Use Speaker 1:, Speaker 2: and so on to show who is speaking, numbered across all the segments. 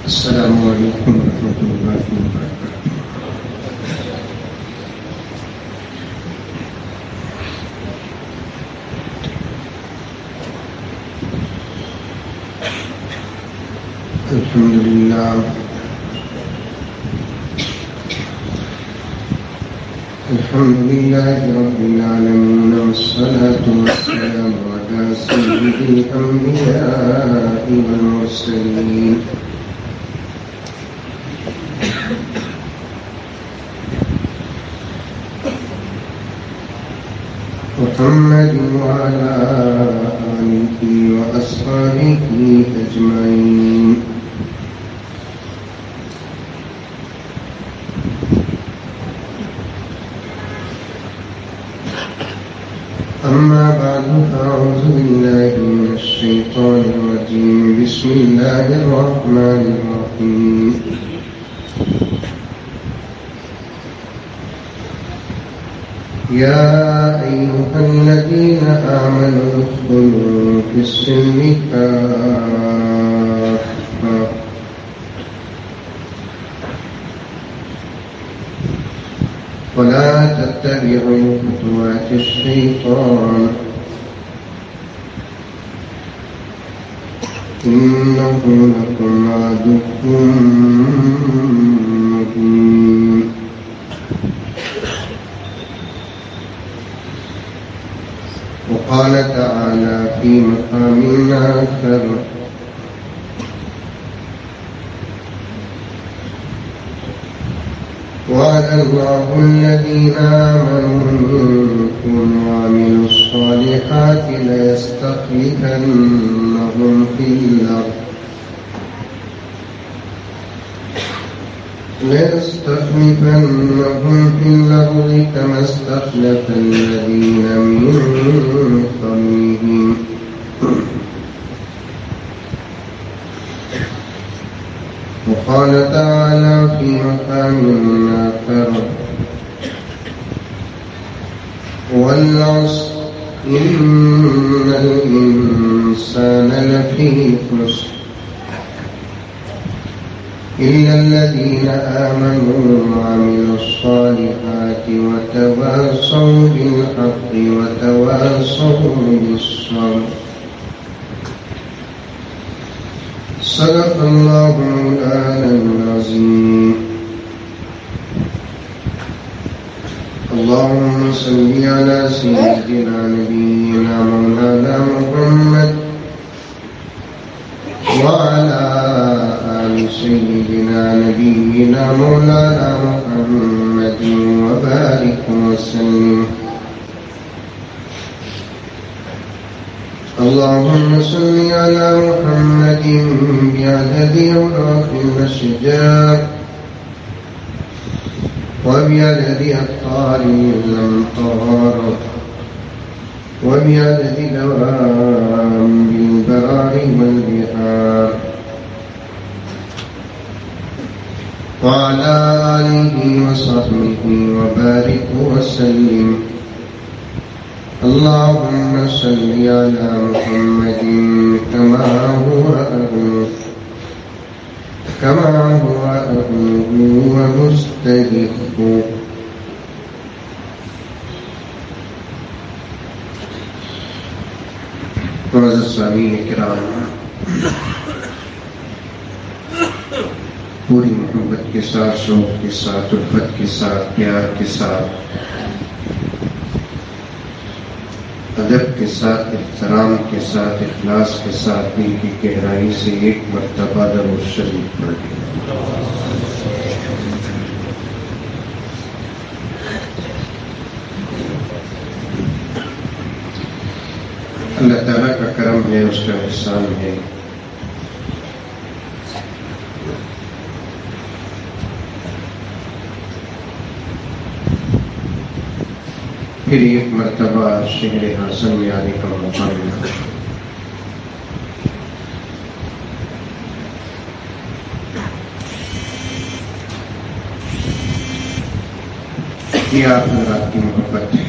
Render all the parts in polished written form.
Speaker 1: السلام علیکم ورحمۃ اللہ وبرکاتہ۔ الحمدللہ رب العالمین والصلاة والسلام علی سید الانبیاء والمرسلین محمد وعلى آلہ وأصحابہ أجمعین۔ أما بعد فأعوذ بالله من الشيطان الرجيم بسم الله الرحمن الرحيم يا أيها الذين آمنوا ادخلوا في السلم كافة ولا تتبعوا خطوات الشيطان إنه لكم عدو مبين۔ وقال تعالى في مقام آخر وعد الله الذين آمنوا منكم وعملوا الصالحات ليستخلفنهم في الأرض كما استخلف الذين من قبلهم وقال تعالى في مقام آخر والعصر إن الإنسان لفي خسر إلا الذين آمنوا وعملوا الصالحات وتواصوا بالحق وتواصوا بالصبر۔ صدق الله مولانا العظيم۔ اللهم صل على سيدنا نبينا مولانا محمد وعلى آل سيدنا نبينا مولانا محمد وبارك وسلم۔ اللهم صل على محمد بعدد أوراق الأشجار وبعدد أقطار الأمطار وبعدد دوام البرار والبحار وعلى آله وصحبه وبارك وسلم۔ اللهم صل على محمد كما هو أهله ومستحق۔ معزز سامعین کرام، پوری محبت کے ساتھ، شوق کے ساتھ، الفت کے ساتھ، پیار کے ساتھ، ادب کے ساتھ، احترام کے ساتھ، اخلاص کے ساتھ دل کی گہرائی سے ایک مرتبہ درود شریف پڑھ لیں۔ اللہ تعالیٰ کا کرم ہے، اس کا احسان ہے پھر ایک مرتبہ شہر حسن میں آنے کا موقع ملا۔ یہ آپ حضرات کی محبت ہے۔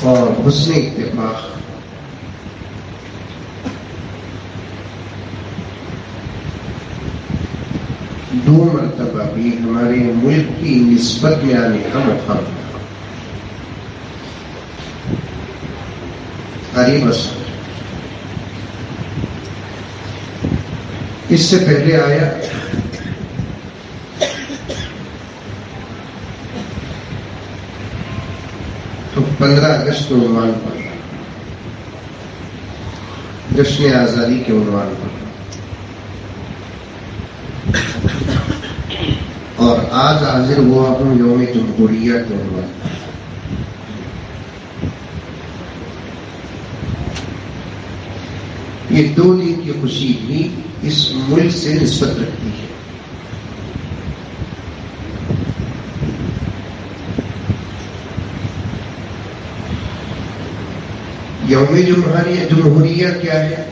Speaker 1: اور حسن اتفاق دو مرتبہ بھی ہمارے ملک کی نسبت میں آنے کا موقع ملا. بس اس سے پہلے آیا تو 15 اگست کے عنوان پر، جشن آزادی کے عنوان پر، اور آج حاضر ہوا ہوں یوم جمہوریہ کے عنوان پر. یہ 2 دن کی خوشی بھی اس ملک سے نسبت رکھتی ہے. یوم جمہوریہ کیا ہے؟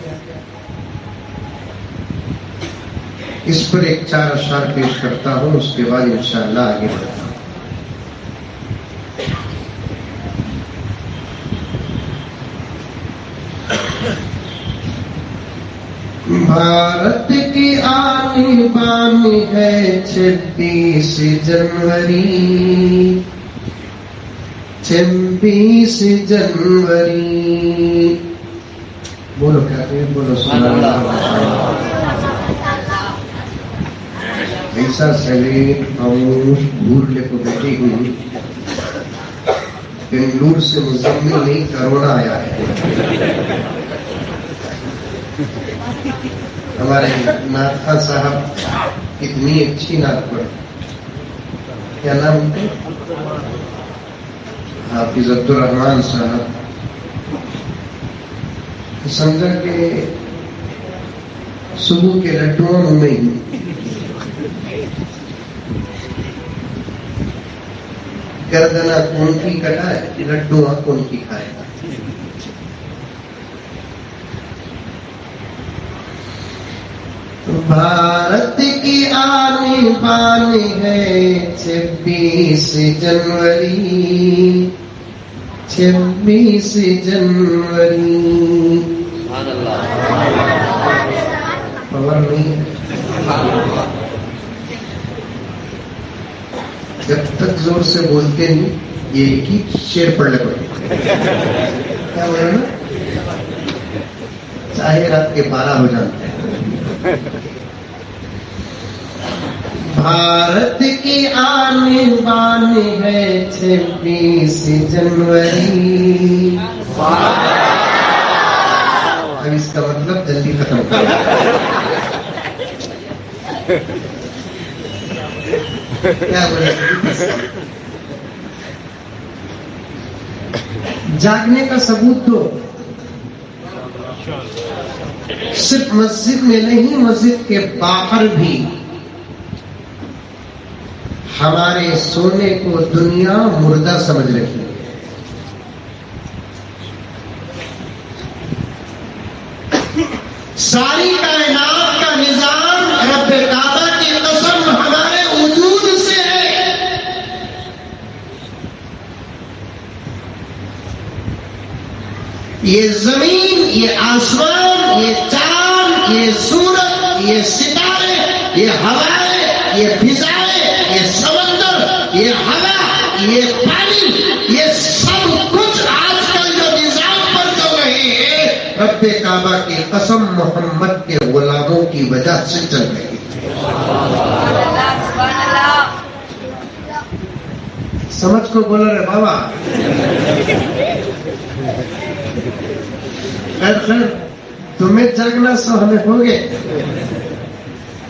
Speaker 1: اس پر ایک 4 اشعار پیش کرتا ہوں، اس کے بعد انشاءاللہ آگے بڑھتا ہوں. بھارت کی آن بان ہے 26 جنوری، 26 جنوری. بولو کہتے ہیں، بولو سبحان اللہ. ایسا سیلیٹ خاموش بھول لے کو بیٹھی ہوئی، بنگلور سے مزمل نہیں، کرونا آیا ہے. ہمارے ناتھا صاحب اتنی اچھی نعت پڑھ، کیا نام ان کا؟ حافظ عبدالرحمان صاحب. سمجھا کہ صبح کے لڈوؤں میں ہی گردنا کون کی کٹائے، لڈو کون کی کھائے. بھارت کی آن بان ہے 26 جنوری، 26 جنوری. پاور نہیں ہے. جب تک زور سے بولتے نہیں، یہ ایک ہی شعر پڑھ لے پڑے. کیا بولے نا، چاہے رات کے 12 ہو جاتے ہیں. بھارت کی آن بان ہے 26 جنوری. اب اس کا مطلب جلدی ختم کر. کیا بولے، جاگنے کا ثبوت دو. صرف مسجد میں نہیں، مسجد کے باہر بھی ہمارے سونے کو دنیا مردہ سمجھ رہی ہے. ساری کائنات کا نظام رب کعبہ کی قسم ہمارے وجود سے ہے. یہ زمین، یہ آسمان، یہ چاند، یہ سورج، یہ ستارے، یہ ہوائیں، یہ فضائیں، یہ سمندر، یہ ہوا، یہ پانی، یہ سب کچھ آج کل جو نظام پر چل رہے ہیں، رب کعبہ کی قسم محمد کے غلاموں کی وجہ سے چل رہی ہے. سمجھ کو بولا رہے بابا. خیر تمہیں جاگنا سو ہمیں ہو گئے.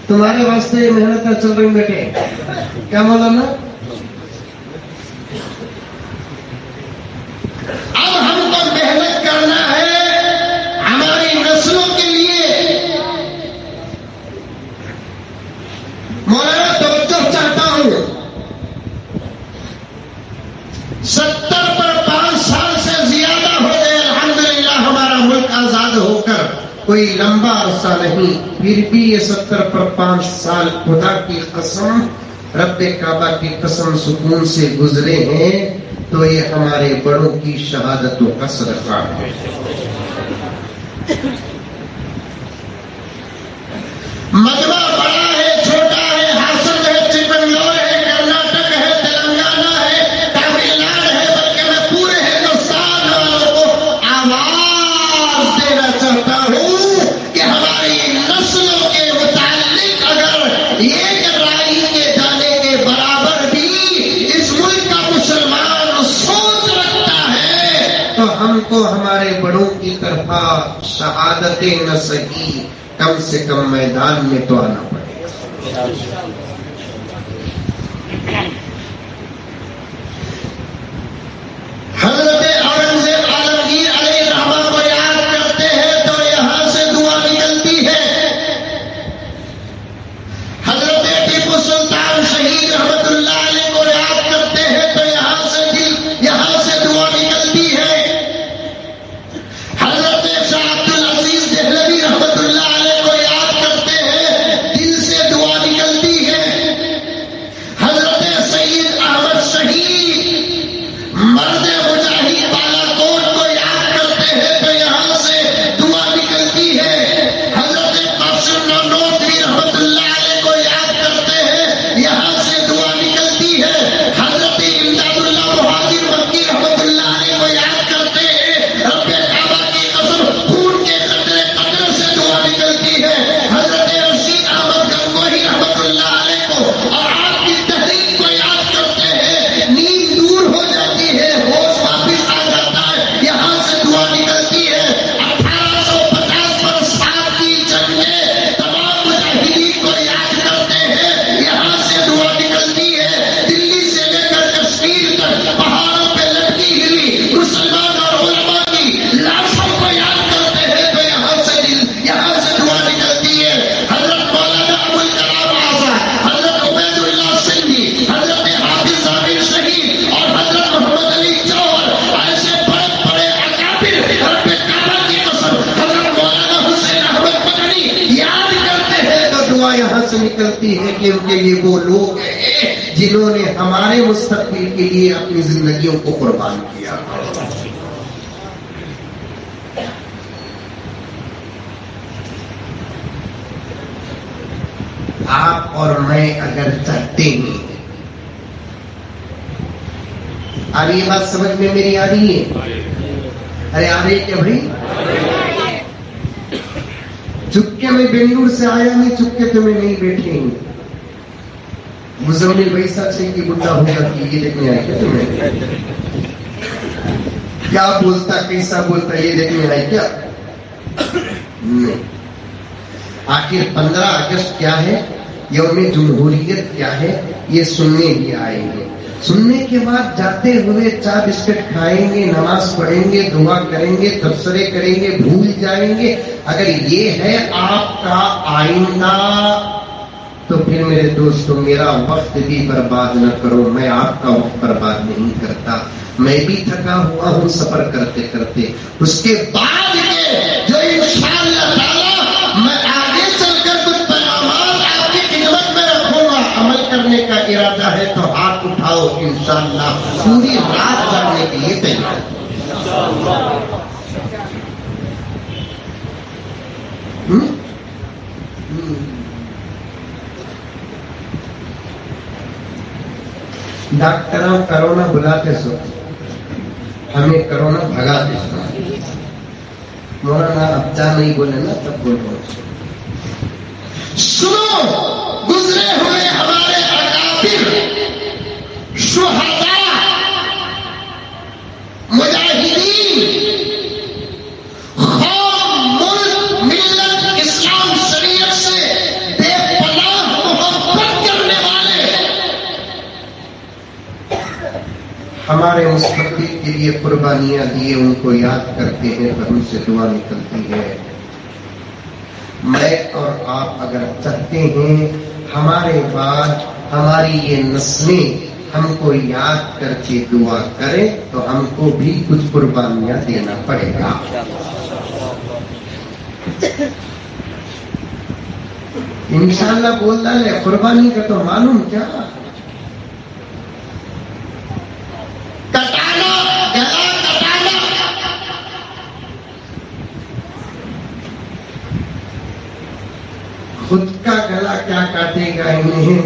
Speaker 1: تمہارے واسطے محنت چل رہی بیٹے. کیا مولانا، اب ہم کو محنت کرنا ہے ہماری نسلوں کے لیے. مولانا توجہ چاہتا ہوں، 70 پر 5 سال سے زیادہ ہو گئے الحمدللہ ہمارا ملک آزاد ہو کر. کوئی لمبا عرصہ نہیں، پھر بھی یہ 70 پر 5 سال خدا کی قسم، رب کعبہ کی قسم سکون سے گزرے ہیں. تو یہ ہمارے بڑوں کی شہادتوں کا صدقہ ہے. مجمع بڑا ہے چھوٹا ہے، تو ہم کو ہمارے بڑوں کی طرف شہادتیں نہ صحیح کم سے کم میدان میں تو آنا پڑے گا. حضرت اورنگزیب عالمگیر علیہ الرحمہ کو یاد کرتے ہیں تو یہاں سے دعا نکلتی ہے. حضرت ٹیپو سلطان شہید رحمت اللہ علیہ کو یاد کرتے ہیں تو یہاں سے دعا نکلتی ہے. حضرت شاہ عبد العزیز دہلوی رحمت اللہ علیہ کو یاد کرتے ہیں دل سے دعا نکلتی ہے. حضرت سید احمد شہید مرد مجاہد بالا کوٹ کو یاد کرتے ہیں تو یہاں سے دعا نکلتی ہے. حضرت قاسم نانوتوی رحمت اللہ علیہ کو یاد کرتے ہیں یہاں سے دعا نکلتی ہے. حضرت امداد اللہ مہاجر مکی رحمت اللہ علیہ کو یاد کرتے ہیں رب کعبہ کی قسم خون کے قطرے قطرے سے دعا نکلتی ہے. حضرت رشید احمد گنگوہی رحمت اللہ علیہ کو اور آپ کی تحریک کو یاد کرتے ہیں نیند دور ہو جاتی ہے, ہوش واپس آ جاتا ہے, یہاں سے دعا نکلتی ہے. 1850 پر سات کی جنگ میں تمام مجاہدین کو یاد کرتے ہیں یہاں سے دعا نکلتی ہے. دلی سے لے کر کشمیر تک پہاڑوں پہ لٹکی ہوئی مسلمان اور علماء کی لاشوں کو یاد کرتے ہیں تو یہاں سے دعا نکلتی ہے. حضرت مولانا ابوالکلام آزاد, حضرت عبید اللہ سندھی, حضرت حافظ عامر شہید اور حضرت محمد علی جوہر ایسے بڑے بڑے اکابر رب کعبہ کی قسم حضرت مولانا حسین احمد مدنی یاد کرتے ہیں تو دعا یہاں سے نکلتی ہے کیونکہ یہ وہ لوگ ہیں جنہوں نے ہمارے مستقبل کے لیے اپنی زندگیوں کو قربان کیا. آپ اور میں اگر چاہتے ہیں, اب یہ بات سمجھ میں میری آ رہی ہے؟ ارے آ رہی ہے کیا بھائی؟ چپکے میں بنگلور سے آیا نہیں, چپکے تو میں نہیں بیٹھے ہیں. مزمل ویسا سے کہ بڈھا ہو جاتی یہ دیکھنے آئے کیا تمہیں؟ کیا بولتا کیسا بولتا یہ دیکھنے آئے کیا؟ نہیں. آخر 15 اگست کیا ہے, یوم جمہوریت کیا ہے, یہ سننے ہی آئیں گے. سننے کے بعد جاتے ہوئے چائے بسکٹ کھائیں گے, نماز پڑھیں گے, دعا کریں گے, تبصرے کریں گے, بھول جائیں گے. اگر یہ ہے آپ کا آئندہ تو پھر میرے دوستوں میرا وقت بھی برباد نہ کرو. میں آپ کا وقت برباد نہیں کرتا. میں بھی تھکا ہوا ہوں سفر کرتے کرتے. اس کے بعد جو انشاءاللہ تعالی میں آگے چل کر کچھ پیغامات آپ کی خدمت میں رکھوں گا, عمل کرنے کا ارادہ ہے تو ہاتھ اٹھاؤ. انشاءاللہ پوری رات جاگنے کے لیے تیار. ڈاکٹر کرونا بلاتے سو ہمیں کرونا بھگاتے سو. مولانا اب جا نہیں بولے نا تب بولو. سنو, گزرے ہوئے ہمارے اکابر شہداء مجاہدین قوم ملک ملت اسلام شریعت سے بے پناہ محبت کرنے والے ہمارے مستقبل کے لیے قربانیاں دیے ان کو یاد کرتے ہیں پر ان سے دعا نکلتی ہے. میں اور آپ اگر چاہتے ہیں ہمارے بعد ہماری یہ نسلیں ہم کو یاد کر کے دعا کریں تو ہم کو بھی کچھ قربانیاں دینا پڑے گا. انشاءاللہ بولتا ہے قربانی کا تو معلوم کیا, خود کا گلا کیا کاٹے گا انہیں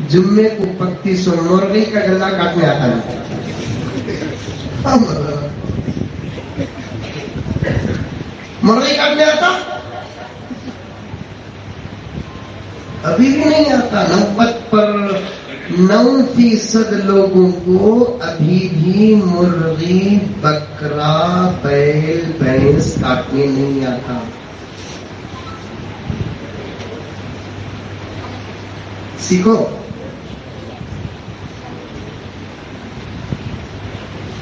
Speaker 1: جمعے کو پکتی سو مرغی کا گلا کاٹنے آتا ہے. مرغی کاٹنے آتا ابھی بھی نہیں آتا. نوبت پر 9% لوگوں کو ابھی بھی مرغی، بکرا، بیل، بھینس کاٹنے نہیں آتا. سیکھو.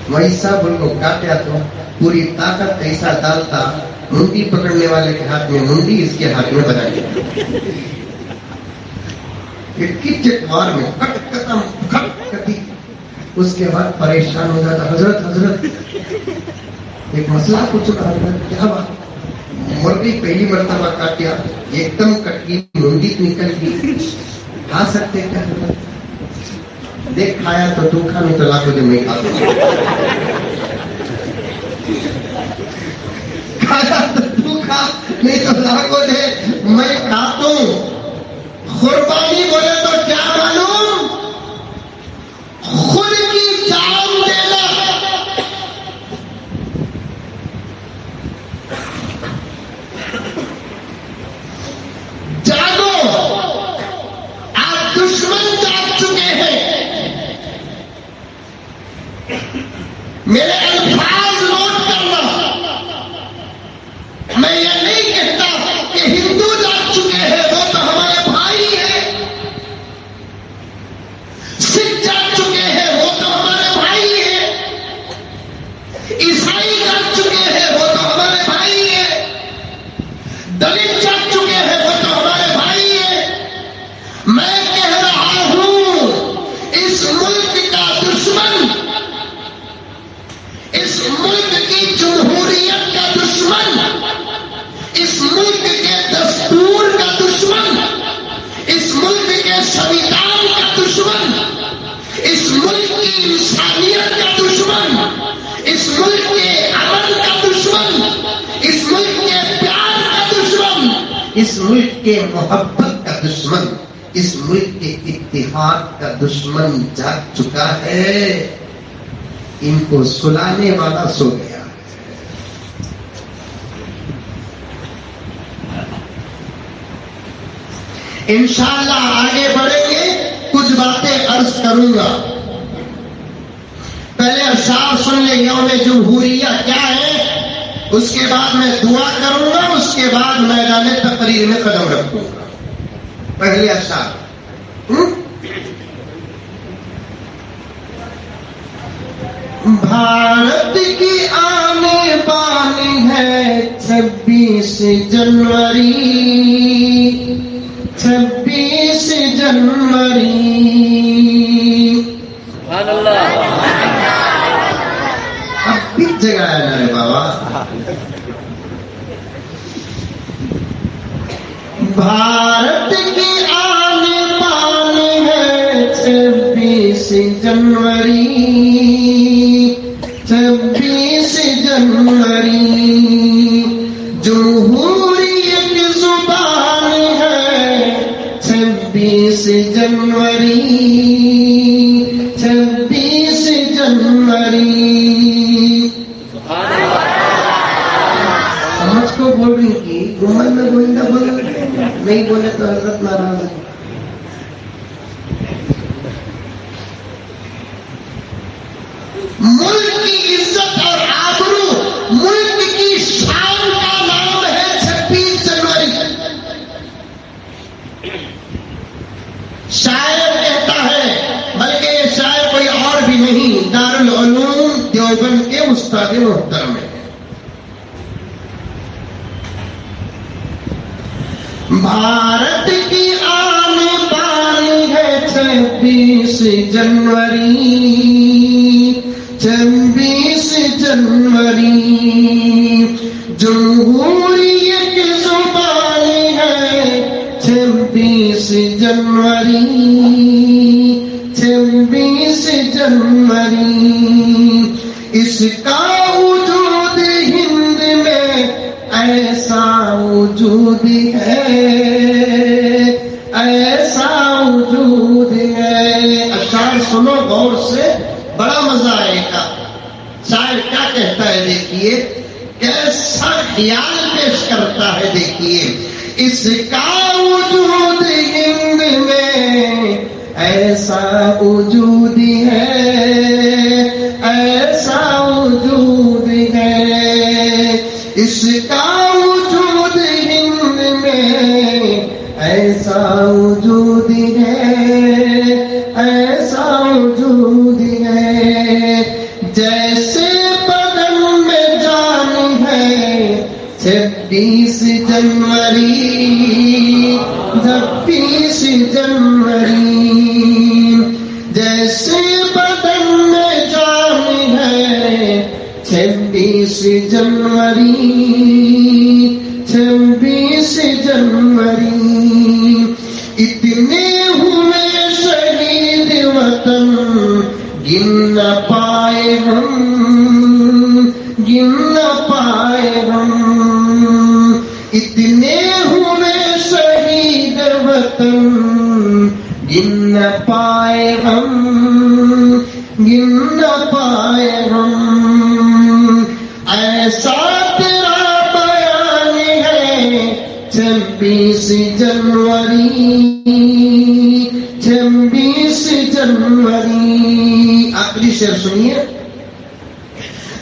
Speaker 1: وہی صاحب ان کو کاٹیا تو پوری طاقت ایسا ڈالتا، منڈی پکڑنے والے کے ہاتھ میں منڈی، اس کے ہاتھ میں بنائی، مار میں کٹ ختم کٹی. اس کے بعد پریشان ہو جاتا، حضرت ایک مسئلہ پوچھ رہا ہے. کیا بات؟ مرغی پہلی مرتبہ کاٹیا، ایک دم کٹ گئی، منڈی نکل گئی، کھا سکتے کیا؟ دیکھ کھایا تو تو کھا، نہیں تو لاکھوں دن میں کھاتا. کھایا تو تو کھا، نہیں تو لاکھوں دن میں کھاتا ہوں. قربانی بولے تو کیا معلوم؟ خود کی جان دینا. جاگو، آپ دشمن جاگ چکے ہیں. میرے الفاظ نوٹ کرنا. میں یہ نہیں کہتا کہ ہندو جاگ چکے ہیں، وہ تو ہمارے بھائی ہیں. سکھ جاگ چکے ہیں، وہ تو ہمارے بھائی ہیں. عیسائی جاگ چکے ہیں، وہ تو ہمارے بھائی ہیں. دلت جاگ چکے ہیں، وہ تو ہمارے بھائی ہیں. میں کہہ رہا ہوں، اس ملک کا دشمن، اس ملک کی جمہوریت کا دشمن، اس ملک کے دستور کا دشمن، اس ملک کے سنویدھان کا دشمن، اس ملک کی انسانیت کا دشمن، اس ملک کے امن کا دشمن، اس ملک کے پیار کا دشمن، اس ملک کے محبت کا دشمن، اس ملک کے اتحاد کا دشمن جاگ چکا ہے. ان کو سلانے والا سو گیا. انشاءاللہ آگے بڑھیں گے، کچھ باتیں عرض کروں گا. پہلے اشعار سن لیں، یوم جمہوریہ کیا ہے، اس کے بعد میں دعا کروں گا، اس کے بعد میدان تقریر میں قدم رکھوں گا. پہلے اشعار. بھارت کی آنے بانی ہے 26 جنوری، 26 جنوری.
Speaker 2: سبحان اللہ.
Speaker 1: اب بھی جگہ ہے نا رے بابا. بھارت کی آنے بانی ہے 26 جنوری، 26 جنوری. جمہوریت زبان ہے 26 جنوری، 26 جنوری. سمجھ کو بول رہی کی گمن میں گوئندہ بول نہیں بولے تو حضرت ناراض ہے. ملک کی عزت اور آبرو، ملک کی شان کا نام ہے 26 جنوری. شاعر کہتا ہے، بلکہ یہ شاعر کوئی اور بھی نہیں، دارالعلوم دیوبند کے استاد محترم ہیں. بھارت کی آنے بانی ہے 26 جنوری، 26 جنوری. جمہوریت زبان ہے 26 جنوری، 26 جنوری. اس کا وجود ہند میں ایسا وجود ہے، ایسا وجود ہے. اشعار سنو غور سے، بڑا مزہ آئے گا. شاعر کیا کہتا ہے دیکھیے، کیسا خیال پیش کرتا ہے دیکھیے. اس کا وجود ہند میں ایسا وجود ہے، ایسا وجود ہے، اس کا وجود ہند میں ایسا وجود ہے، ایسا وجود ہے، جیسے بدن میں جان ہے 26 جنوری 26 جنوری، جیسے بدن میں جان ہے 26 جنوری 26 جنوری، اتنے ہوئے شہید وطن گن نہ پائے ہم، گن نہ پائے ہم، اتنے ہوئے شہید وطن گن نہ پائے ہم، گن نہ پائے ہم، ایسا تیرا بیان ہے 26 جنوری 26 جنوری۔ آخری شعر سنیے،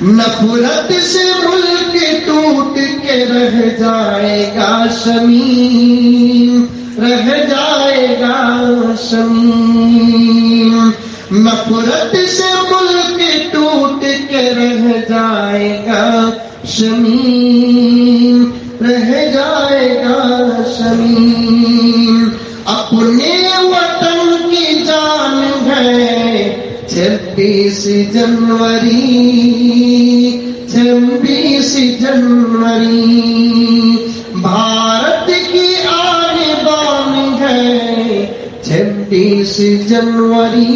Speaker 1: نفرت سے ملک ٹوٹ کے رہ جائے گا شمیم، رہ جائے گا شمیم، نفرت سے ملک ٹوٹ کے رہ جائے گا شمیم، رہ جائے گا شمیم، اپنے وطن کی جان ہے 26 جنوری 26 جنوری، بھارت کی آن بان ہے 26 جنوری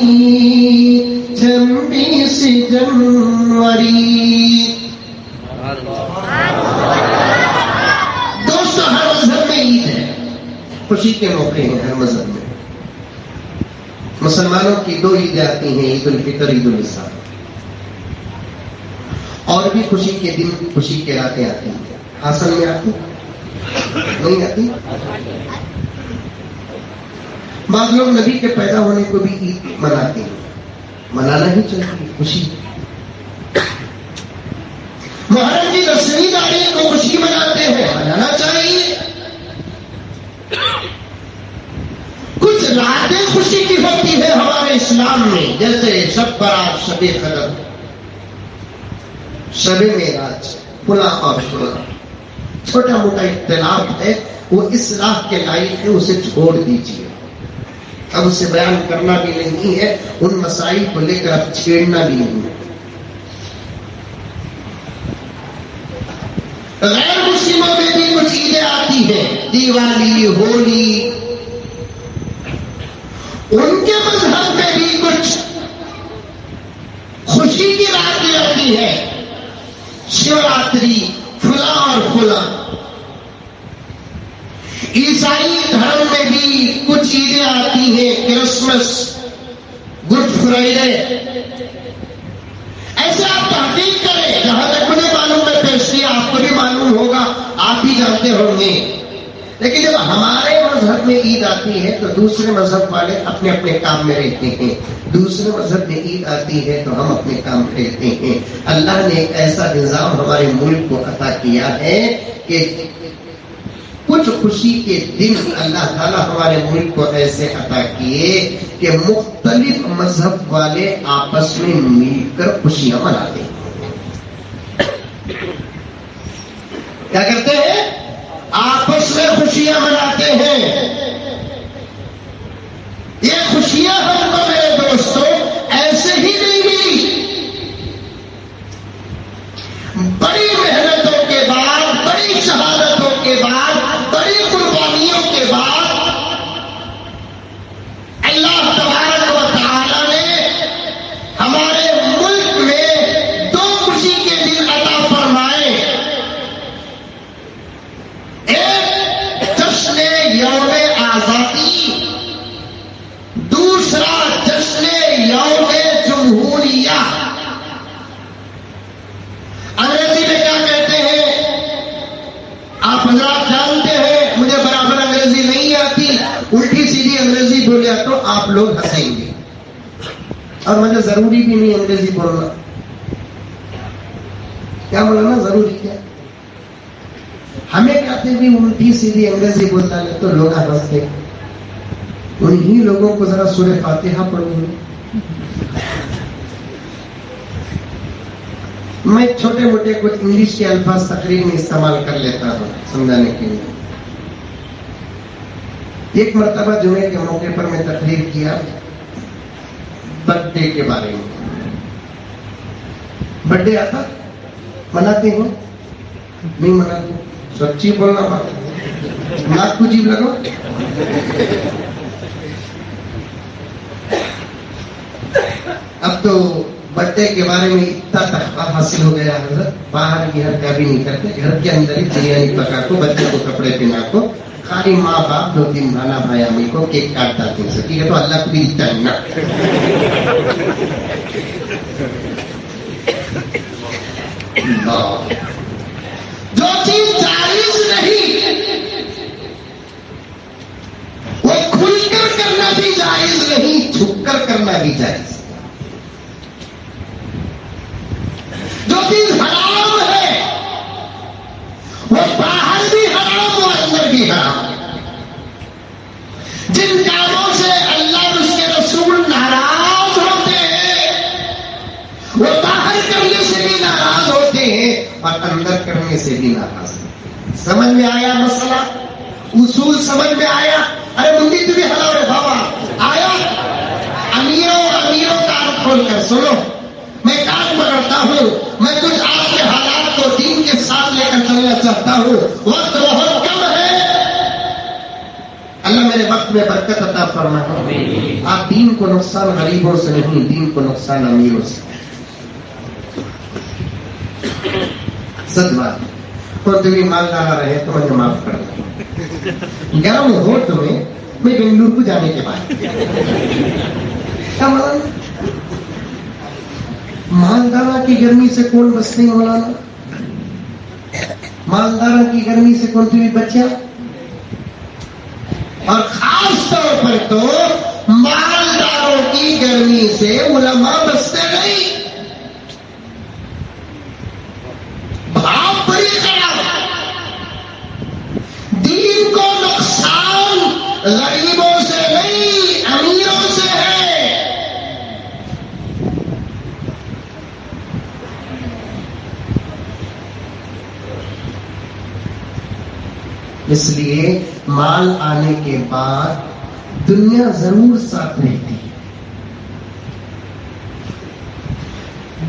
Speaker 1: 26 جنوری۔ دوستو، ہر مذہب میں عید ہے، خوشی کے موقع ہیں ہر مذہب میں۔ مسلمانوں کی 2 عیدیں آتی ہیں، عید الفطر، عید الاضحیٰ، اور بھی خوشی کے دن، خوشی کے راتیں آتی ہیں۔ حاصل میں آتی نہیں آتی؟ بعض لوگ نبی کے پیدا ہونے کو بھی عید مناتے ہیں، منانا ہی چاہیے، خوشی۔ محرم کی 10ویں تاریخ کو خوشی مناتے ہیں، منانا چاہیے۔ کچھ راتیں خوشی کی ہوتی ہے ہمارے اسلام میں، جیسے شب برات، شب قدر، شب معراج، فلاں اور فلاں۔ چھوٹا موٹا اختلاف ہے، وہ اصلاح کے لائق ہے، اسے چھوڑ دیجیے، اب اسے بیان کرنا بھی نہیں ہے، ان مسائل کو لے کر اب چھیڑنا بھی نہیں ہے۔ غیر مسلموں میں بھی کچھ عیدیں آتی ہیں، دیوالی، ہولی، ان کے مذہب میں بھی کچھ خوشی کی راتیں آتی ہیں، شیوراتری، فلاں اور فلاں۔ عیسائی دھرم میں بھی کچھ عیدیں آتی ہیں، کرسمس، گڈ فرائیڈے۔ ایسے آپ تحقیق کریں، جہاں تک مجھے معلوم ہے پیشی آپ کو بھی معلوم ہوگا، آپ بھی جانتے ہوں گے۔ لیکن جب ہمارے مذہب میں عید آتی ہے تو دوسرے مذہب والے اپنے اپنے کام میں رہتے ہیں، دوسرے مذہب میں عید آتی ہے تو ہم اپنے کام میں رہتے ہیں۔ اللہ نے ایک ایسا نظام ہمارے ملک کو عطا کیا ہے کہ کچھ خوشی کے دن اللہ تعالیٰ ہمارے ملک کو ایسے عطا کیے کہ مختلف مذہب والے آپس میں مل کر خوشیاں مناتے ہیں۔ کیا کرتے ہیں؟ آپس میں خوشیاں مناتے ہیں۔ یہ خوشیاں ہم کو میرے دوستوں ایسے ہی نہیں ملی، بڑی محنتوں کے بعد، بڑی شہادتوں کے بعد، بڑی قربانیوں کے بعد اللہ تبارک و تعالی نے ہمارے ملک میں 2 خوشی کے دن عطا فرمائے۔ ایک جشن یوم آزادی، دوسرا جشن یوم جمہوریہ۔ انگریزی میں کیا کہتے ہیں آپ حضرات جانتے ہیں، مجھے برابر انگریزی نہیں آتی، الٹی سیدھی انگریزی بولیا تو آپ لوگ ہنسیں گے، اور مجھے ضروری بھی نہیں انگریزی بولنا. کیا بولنا ضروری کیا؟ ہمیں کہتے بھی الٹی سیدھی انگریزی بولتا ہے تو لوگ ہنستے. انہی لوگوں کو ذرا سورہ فاتحہ پڑھوں. میں چھوٹے موٹے کچھ انگلش کے الفاظ تقریر میں استعمال کر لیتا ہوں سمجھانے کے لیے. ایک مرتبہ جمعے کے موقع پر میں تقریر کیا برتھ ڈے کے بارے میں. برتھ ڈے آتا مناتے ہیں نہیں مناتے؟ سچی بولنا بات ناک کو جیب لگو. اب تو برتھ ڈے کے بارے میں اتنا تخفہ حاصل ہو گیا حضرت، باہر کی ہر کیا بھی نہیں کرتے، گھر کے اندر ہی بریانی پکا کو، بچے کو کپڑے پہنا کو، خالی ماں باپ 2-3 بھانا بھائی امی کو کیک کاٹتا تھے. ٹھیک ہے تو اللہ کو بھی دکھتا ہے نا. جو چیز جائز نہیں وہ کھل کر کرنا بھی جائز نہیں، چھپ کر کرنا بھی جائز. جو چیز حرام ہے وہ باہر بھی حرام اور اندر بھی حرام. جن کاموں سے اللہ اور اس کے رسول ناراض ہوتے ہیں وہ باہر کرنے سے بھی ناراض ہوتے ہیں اور اندر کرنے سے بھی ناراض ہوتے ہیں. سمجھ میں آیا مسئلہ؟ اصول سمجھ میں آیا؟ ارے مندی تمہیں ہلاؤ رے بابا آیا. امیروں کا کھول کر سنو، میں کام پکڑتا ہوں، میں کچھ آپ کے حالات کو دین کے ساتھ لے کر چلنا چاہتا ہوں. وقت بہت کم ہے، اللہ میرے وقت میں برکت عطا فرمائے. آپ دین کو نقصان غریبوں سے نہیں، دین کو نقصان امیروں سے. سچ بات. اور تمہیں مالدار رہے تو مجھے معاف کر دو. گرم ہو تمہیں میں بنگلور کو جانے کے بعد کیا مولانا مالدارہ کی گرمی سے کون بچتے ہیں؟ مولانا مالدارہ کی گرمی سے کون تمہیں بچیا؟ اور خاص طور پر تو مالداروں کی گرمی سے علماء بچتے نہیں. بھاپ بڑی خراب. دین کو نقصان غریبوں سے نہیں امیروں سے ہے. اس لیے مال آنے کے بعد دنیا ضرور ساتھ رہتی ہے.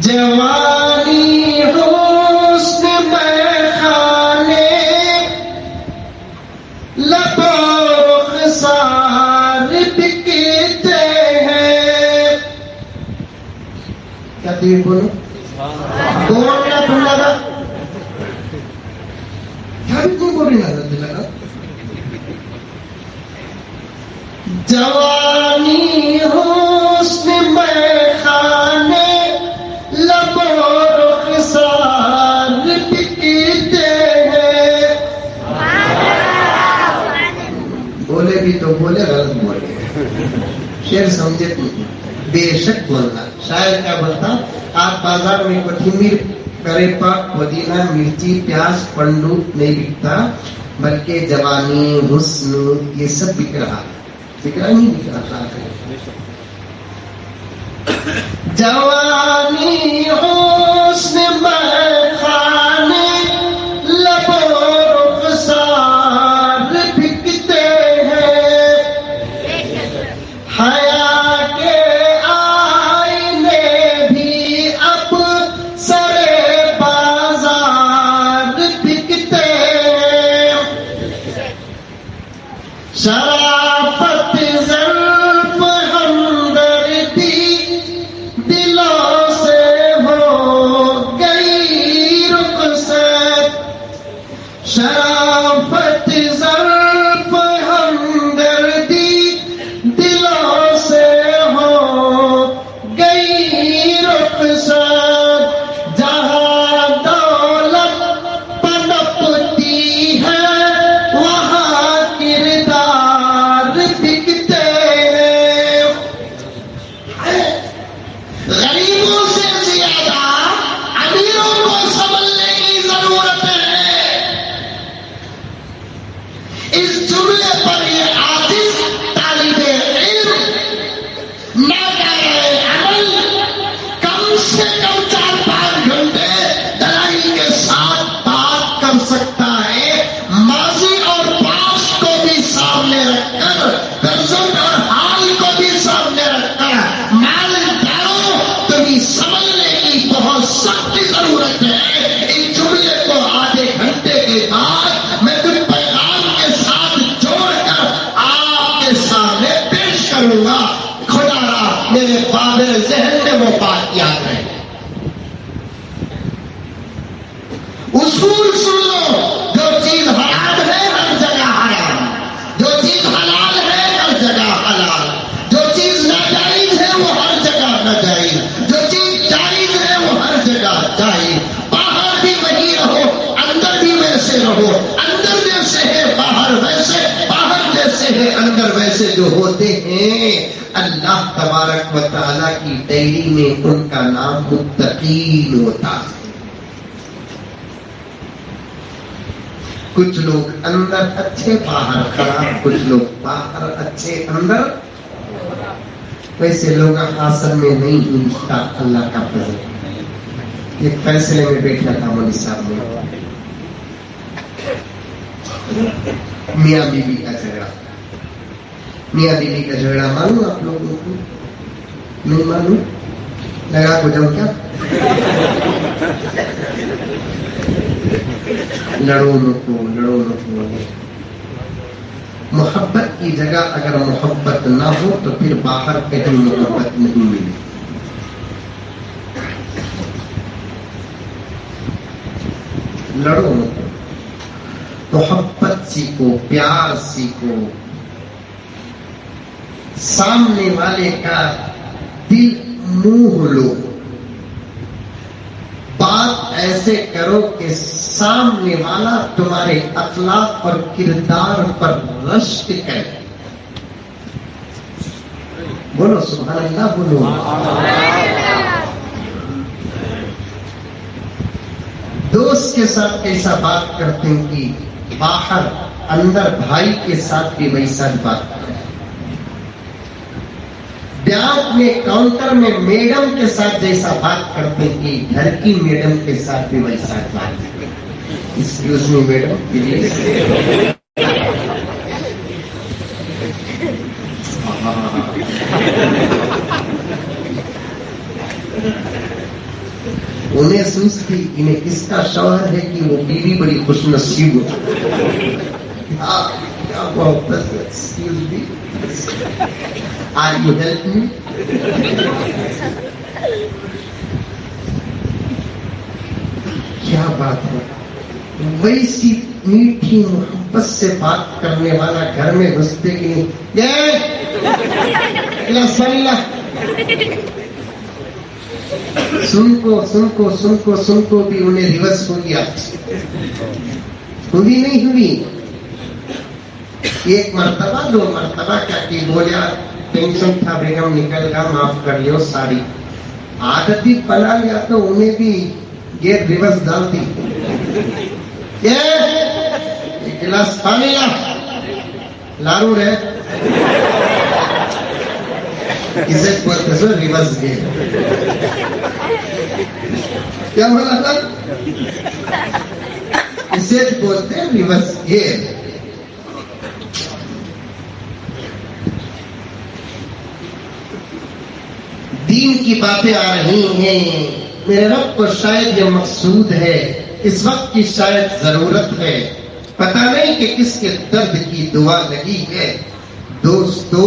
Speaker 1: جوانی حسن میں خانے لبوں خسار بکتے ہیں. کیا تھی بولو بولنا تم لگا کیا بھی تم بولنے لگا. جوانی حسن میں خانے لبوں رخسار بکتے ہیں. بولے بھی تو بولے غلط بولے. شعر سمجھے بے شک بولنا. شاعر کیا بولتا؟ آپ بازار میں کوتھمیر کرے پاک پودینہ مرچی پیاز پنڈو نہیں بکتا بلکہ جوانی حسن یہ سب بک رہا ہے. بک رہا نہیں بک رہا. جوانی حسن میں خانے لبوں رخسار بکتے ہیں. حیا کے آئینے بھی اب سرے بازار بکتے ہیں. شرافت ظرف ہمدردی دلوں سے ہو گئی رخصت. شرافت ظرف ہمدردی دلوں سے ہو گئی رخصت. جہاں دولت پنپتی ہے وہاں کردار سکتا ہے ماضی اور پاسٹ کو بھی سامنے رکھ کر، پریزنٹ اور حال کو بھی سامنے رکھ کر مالداروں تمہیں سمجھنے کی بہت سخت ضرورت ہے۔ اس جملے کو آدھے گھنٹے کے بعد میں کچھ پیغام کے ساتھ جوڑ کر آپ کے سامنے پیش کروں گا۔ خدا را میرے بابر ذہن میں وہ بات یاد رہے۔ اصول سن لو، جو چیز حرام ہے ہر جگہ حرام، جو چیز حلال ہے ہر جگہ حلال، جو چیز ناجائز ہے وہ ہر جگہ ناجائز، جو چیز جائز ہے وہ ہر جگہ جائز۔ باہر بھی وہی رہو، اندر بھی ویسے رہو، اندر جیسے ہے باہر ویسے، باہر جیسے ہے اندر ویسے جو ہوتے ہیں، اللہ تبارک و تعالیٰ کی ڈائری میں ان کا نام متقین ہوتا ہے۔ کچھ لوگ اندر اچھے باہر خراب، کچھ لوگ باہر اچھے اندر، ویسے لوگ حاصل میں نہیں ملتا اللہ کا فضل۔ ایک فیصلے میں بیٹھا تھا مولوی صاحب نے، میاں بیوی کا جھگڑا۔ میاں بیوی کا جھگڑا معلوم آپ لوگوں کو؟ نہیں معلوم؟ لگا کو جاؤ کیا؟ لڑو نکو لڑو نکو۔ محبت کی جگہ اگر محبت نہ ہو تو پھر باہر کہیں محبت نہیں ملے۔ لڑو نکو، محبت سیکھو، پیار سیکھو، سامنے والے کا دل موہ لو، بات ایسے کرو کہ سامنے والا تمہارے اخلاق اور کردار پر رشک کرے۔ بولو سبحان اللہ، بولو۔ دوست کے ساتھ ایسا بات کرتے ہیں کہ باہر اندر بھائی کے ساتھ بھی ویسا بات کریں۔ بینک میں کاؤنٹر میں میڈم کے ساتھ جیسا بات کرتے کہ گھر کی میڈم کے ساتھ بھی ویسا بات کرتے۔ Excuse me madam please. انہیں سوچتی انہیں کس کا شوہر ہے کہ وہ بیوی بڑی خوش نصیب ہو۔ Excuse me. Are you helping me? کیا بات ہے، ویسی میٹھی محبت سے بات کرنے والا گھر میں گھستے کہ نہیں، سن کو بھی انہیں ریورس ہو گیا، ہوئی نہیں ہوئی۔ ایک مرتبہ دو مرتبہ کیا کہ بولیا ٹینشن تھا، بیگم نکل گا معاف کر لیو ساری، عادت بھی پلا لیا تو انہیں بھی گیئر ریورس ڈال دی۔ ایک گلاس پانی لارو رہے اسے بولتے سو ریورس گیئر۔ کیا بولا تھا؟ اسے بولتے ریورس گیئر۔ دین کی باتیں آ رہی ہیں، میرے رب کو شاید یہ مقصود ہے، اس وقت کی شاید ضرورت ہے، پتہ نہیں کہ کس کے درد کی دعا لگی ہے۔ دوستو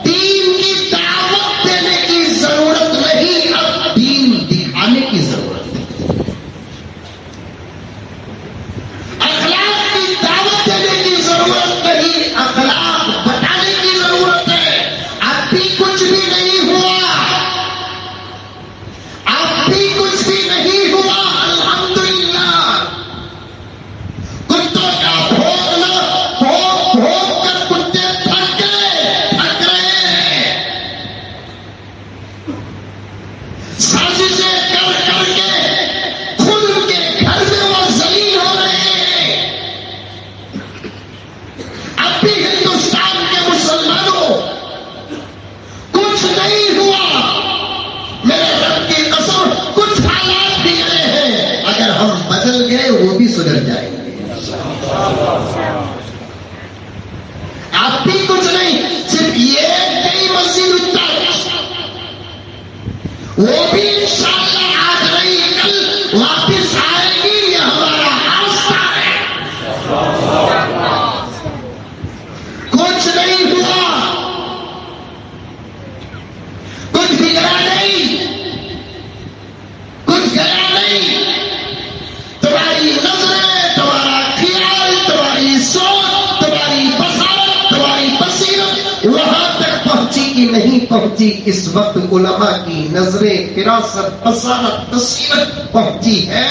Speaker 1: دین کی دعوت دینے کی ضرورت نہیں، اب دین دکھانے کی ضرورت ہے۔ اخلاق کی دعوت دینے کی ضرورت نہیں، اخلاق بتانے کی ضرورت ہے۔ اب بھی کچھ بھی نہیں ہوا، اب بھی کچھ بھی نہیں ہوا، الحمدللہ۔ کتوں کا بھوک کر کتے تھک سدھر جائیں گے. آپ بھی کچھ نہیں، صرف یہ کئی مسجد اتر وہ بھی انشاءاللہ آج نہیں کل واپس آئے گی. یہ ہمارا راستہ ہے. کچھ نہیں ہوا، کچھ بگڑا نہیں، کچھ گیا نہیں. تمہاری نظریں، تمہارا خیال، تمہاری سوچ، تمہاری بصارت، تمہاری بصیرت وہاں تک پہنچی کہ نہیں پہنچی. اس وقت علماء کی نظریں، فراست، بصارت، بصیرت پہنچی ہے.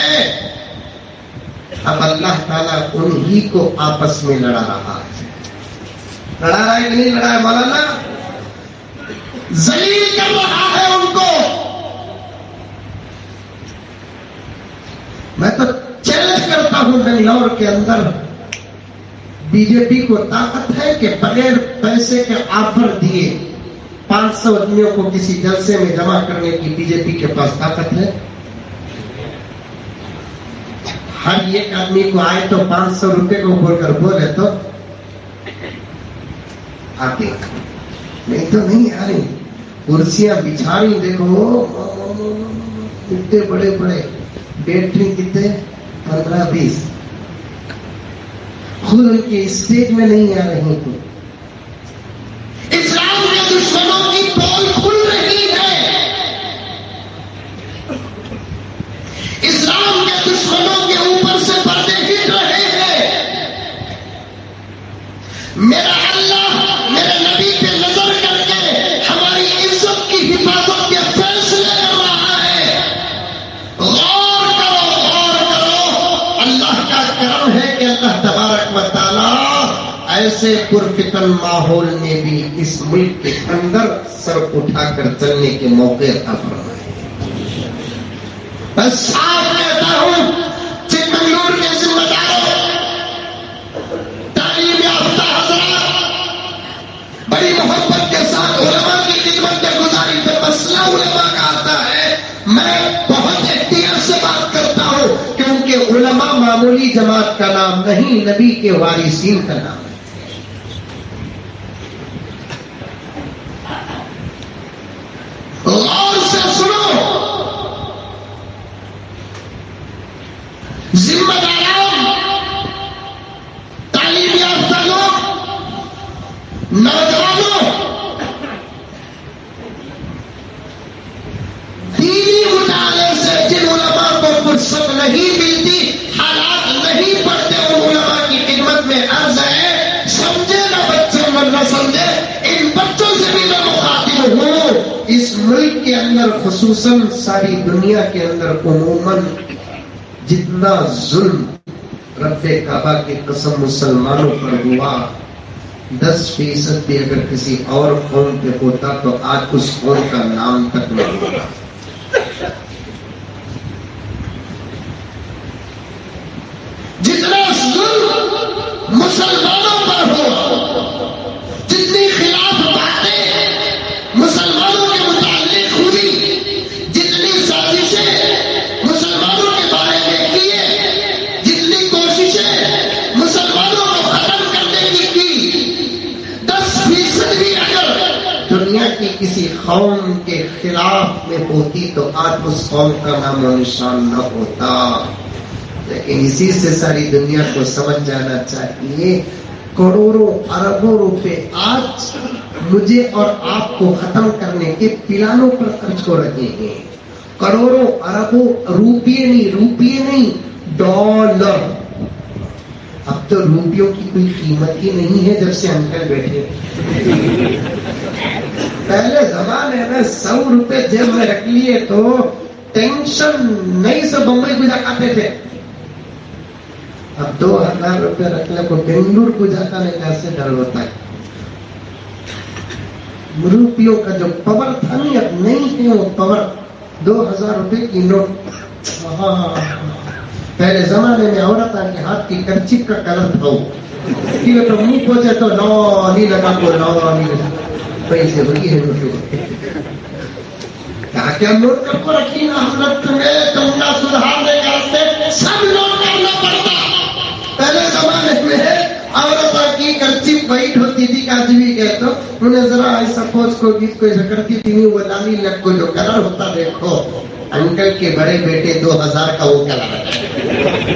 Speaker 1: اب اللہ تعالیٰ انہی کو آپس میں لڑا رہا ہے. لڑا رہا ہے کہ نہیں لڑا ہے؟ مولانا ذلیل کر رہا ہے ان کو. میں تو چیلنج کرتا ہوں، بنگلور کے اندر بی جے پی کو طاقت ہے کہ بغیر پیسے کے آفر دیے 500 آدمیوں کو کسی جلسے میں جمع کرنے کی بی جے پی کے پاس طاقت ہے. ہر ایک آدمی کو آئے تو 500 روپے کو بول کر بولے تو آتی، نہیں تو نہیں آ رہی. کرسیاں بچھا رہی، دیکھو اتنے بڑے بڑے، بیٹری کتنے 15-20، خود ان کے اسٹیج میں نہیں آ رہی. تو اسلام کے دشمنوں کی پول کھل رہی ہے. اسلام کے دشمنوں کے اوپر سے پردے ہٹ رہے ہیں. میرا اللہ میرے نبی پہ نظر کر کے ہماری عزت کی حفاظت کے فیصلے کر رہا ہے. غور کرو، غور کرو. اللہ کا کرم ہے کہ اللہ تبارک و تعالی ایسے پرفتن ماحول میں بھی اس ملک کے اندر سر اٹھا کر چلنے کے موقع عطا فرمائے. بس صاف کہتا ہوں، چکمنگلور کے ذمہ داروں، تعلیم یافتہ حضرات، بڑی محبت کے ساتھ علماء کی خدمت کے گزاری پہ مسئلہ علماء کا آتا ہے. میں بہت احتیاط سے بات کرتا ہوں کیونکہ علماء معمولی جماعت کا نام نہیں، نبی کے وارثین کا نام ہے. غور سے سنو. ذمہ داران، تعلیم یافتہ لوگ، نوجوانوں، دینی مطالعے سے جن علماء کو فرصت نہیں ملتی، حالات نہیں پڑتے، ان علماء کی خدمت میں عرض ہے، سمجھے نہ بچے نہ سمجھے، ان بچوں سے بھی میں مخاطب ہوں. اس ملک کے اندر خصوصاً ساری دنیا کے اندر عموماً جتنا ظلم رب کعبہ کی قسم مسلمانوں پر ہوا، 10% بھی اگر کسی اور قوم پہ ہوتا تو آج اس قوم کا نام تک نہیں ہوتا. جتنا ظلم مسلمانوں پر ہوا، جتنی خلاف باتیں مسلمانوں کے متعلق ہوئی، جتنی سازشیں مسلمانوں کے بارے میں کیے، جتنی کوششیں مسلمانوں کو ختم کرنے کی 10% بھی اگر دنیا کی کسی قوم کے خلاف میں ہوتی تو آج اس قوم کا نام و نشان نہ ہوتا. لیکن اسی سے ساری دنیا کو سمجھ جانا چاہیے، کروڑوں اربوں روپے آج مجھے اور آپ کو ختم کرنے کے پلانوں پر خرچ ہو رہے ہیں. کروڑوں اربوں، روپیے نہیں ڈالر. اب تو روپیوں کی کوئی قیمت ہی نہیں ہے جب سے انکل بیٹھے. پہلے زمانے میں 100 روپے جیب میں رکھ لیے تو ٹینشن نہیں سے بمبئی کو جا کھاتے تھے. اب 2000 روپے رکھنے کو بنگلور کو جاتا نہیں کیسے ڈر ہوتا ہے. روپیوں کا جو پاور تھا نہیں اب نہیں ہے وہ پاور. 2000 روپے کی نوٹ. پہلے زمانے میں عورت کے ہاتھ کی کرچیف کا کلر تھا تو منہ پہنچے تو نو لگا کو پیسے وہی ہے نوٹ. کیا نوٹ کر کو رکھی نا حضرت تمہیں تم کا سدھارنے کا راستے سب نوٹ کرنا پڑتا. عورتوں کی کرچیف وائٹ ہوتی تھی کاجی بھی کہتے انہیں ذرا ایسا پوچھ کو گیت کو ایسا کرتی تھی وہ لالی لگ کو جو کلر ہوتا دیکھو انکل کے بڑے بیٹے 2000 کا وہ کلر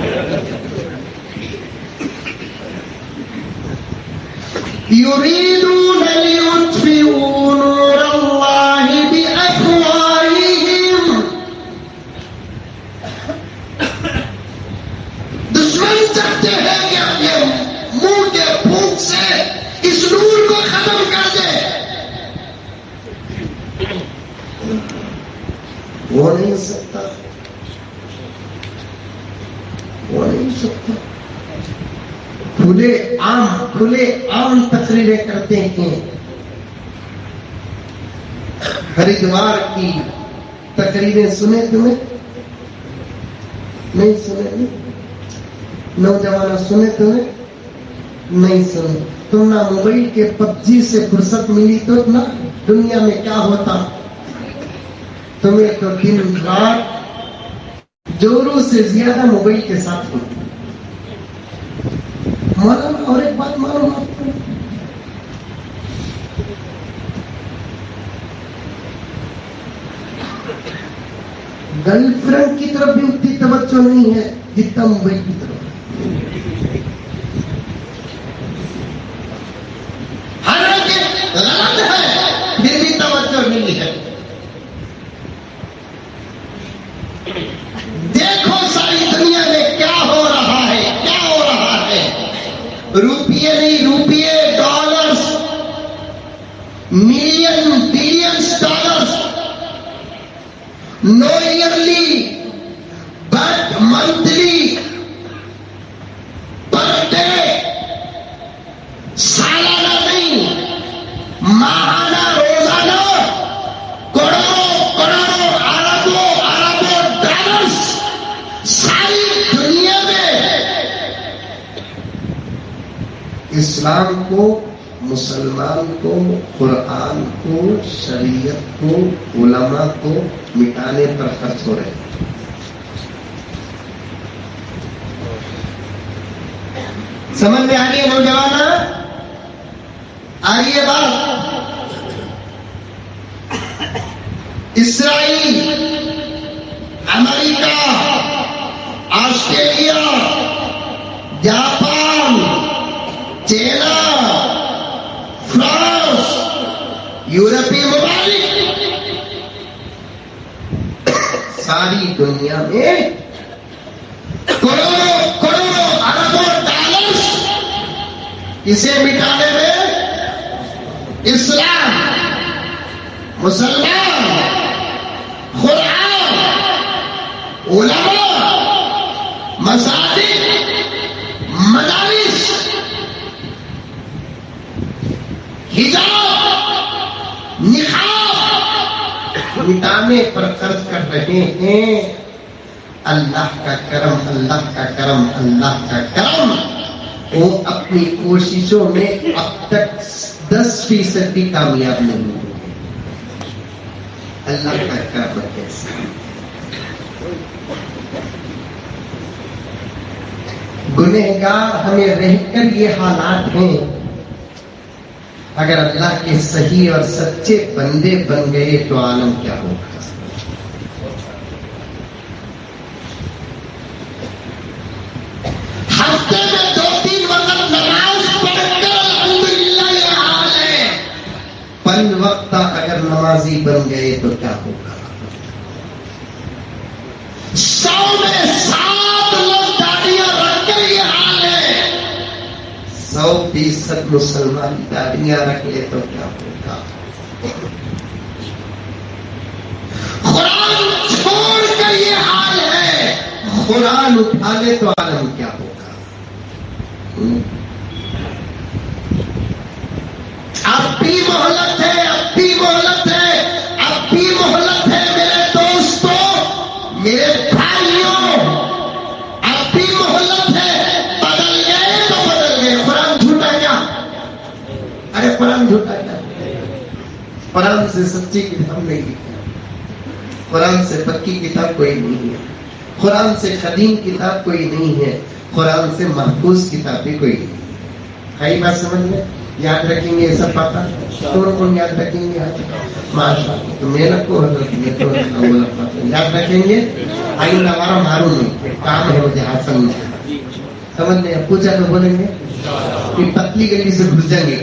Speaker 1: یریدون لیطفئوا نور اللہ بافواہہم دشمن چاہتے ہیں کہ اپنے منہ کے پھونک سے اس نور کو ختم کر دے وہ نہیں سکتا کھلے عام تقریریں کرتے ہیں ہریدوار کی تقریریں سنے تمہیں نہیں سنے نوجوانوں سنے تمہیں نہیں سنے تم نہ موبائل کے PUBG سے فرصت ملی تو نہ دنیا میں کیا ہوتا تمہیں تو دن رات جوروں سے زیادہ موبائل کے ساتھ ہوتی مولانا اور ایک بات معلوم آپ کو گرل فرینڈ کی طرف بھی اتنی توجہ نہیں ہے جتنا موبائل کی طرف حالانکہ غلط ہے پھر بھی توجہ نہیں ہے دیکھو ساری دنیا میں کیا ہو رہا ہے روپیے نہیں روپیے dollars million billions dollars no yearly but monthly per day سالانہ نہیں ماہانہ روزانہ کروڑوں اربوں ڈالرز ساری دنیا میں اسلام کو مسلمان کو قرآن کو شریعت کو علماء کو مٹانے پر خرچ ہو رہے ہیں سمجھ میں آ رہی ہے نوجوان آ رہی ہے بات اسرائیل امریکہ آسٹریلیا جاپان چائنا فرانس یورپی ممالک ساری دنیا میں کروڑوں اربوں ڈالرز اسے مٹانے میں اسلام مسلمان قرآن علماء مساجد مدارس حجاب نقاب مٹانے پر خرچ کر رہے ہیں اللہ کا کرم اللہ کا کرم اللہ کا کرم وہ اپنی کوششوں میں اب تک 10% بھی کامیاب نہیں ہوئے اللہ کا کرم کیسا گنہگار ہمیں رہ کر یہ حالات ہیں اگر اللہ کے صحیح اور سچے بندے بن گئے تو عالم کیا ہوگا ہفتے میں 2-3 وقت نماز پڑھ کر الحمدللہ یہ حال ہے 5 وقت اگر نمازی بن گئے تو کیا ہوگا 100 میں 7 لوگ داڑیاں رکھ کر یہ حال ہے 100% مسلمان داڑیاں رکھ لے تو کیا ہوگا قرآن چھوڑ کر یہ حال ہے قرآن اٹھا لے تو عالم کیا ہوگا اب بھی مہلت ہے اب بھی مہلت ہے اب بھی مہلت ہے میرے دوستوں میرے بھائیوں اب بھی مہلت ہے بدل گئے تو بدل گئے قرآن جھوٹا کیا ارے قرآن جھوٹا کیا قرآن سے سچی کتاب نہیں ہے قرآن سے پکی کتاب کوئی نہیں ہے قرآن سے قدیم کتاب کوئی نہیں ہے قرآن سے محفوظ کتاب بھی کوئی نہیں آئی بات سمجھ میں؟ یاد رکھیں گے یہ سب پاتا کون یاد رکھیں گے؟ ماشاء اللہ. تو محنت کو حضرت یہ تو یاد رکھیں گے. آئندہ ہمارا معلوم نہیں کام ہے مجھے حاصل نہیں سمجھ لیں. پوچھا تو بولیں گے کہ پتلی گلی سے گھس جائیں گے.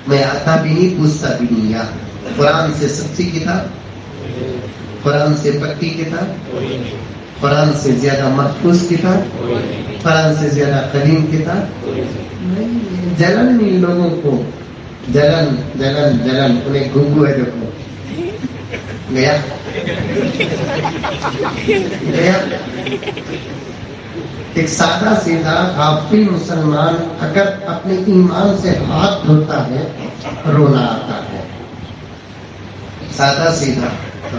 Speaker 1: میں آتا بھی نہیں پوچھتا بھی نہیں. یار قرآن سے سچی کتاب، قرآن سے پکی کتاب، قرآن سے زیادہ محفوظ کتاب، قرآن سے زیادہ قدیم کتاب. جلن نہیں لوگوں کو، جلن جلن جلن. انہیں گنگو ہے دیکھو گیا گیا. ایک سادہ سیدھا غافل مسلمان اگر اپنے ایمان سے ہاتھ دھوتا ہے رونا آتا ہے. سادہ سیدھا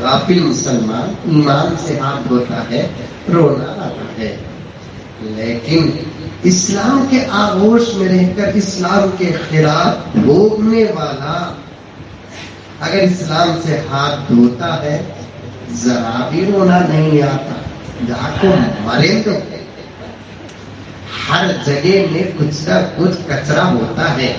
Speaker 1: غافل مسلمان ایمان سے ہاتھ دھوتا ہے رونا آتا ہے. لیکن اسلام کے آغوش میں رہ کر اسلام کے خلاف بھوگنے والا اگر اسلام سے ہاتھ دھوتا ہے ذرا بھی رونا نہیں آتا. جا کو مرے تو ہر جگہ میں کچھ نہ کچھ کچرا ہوتا ہے.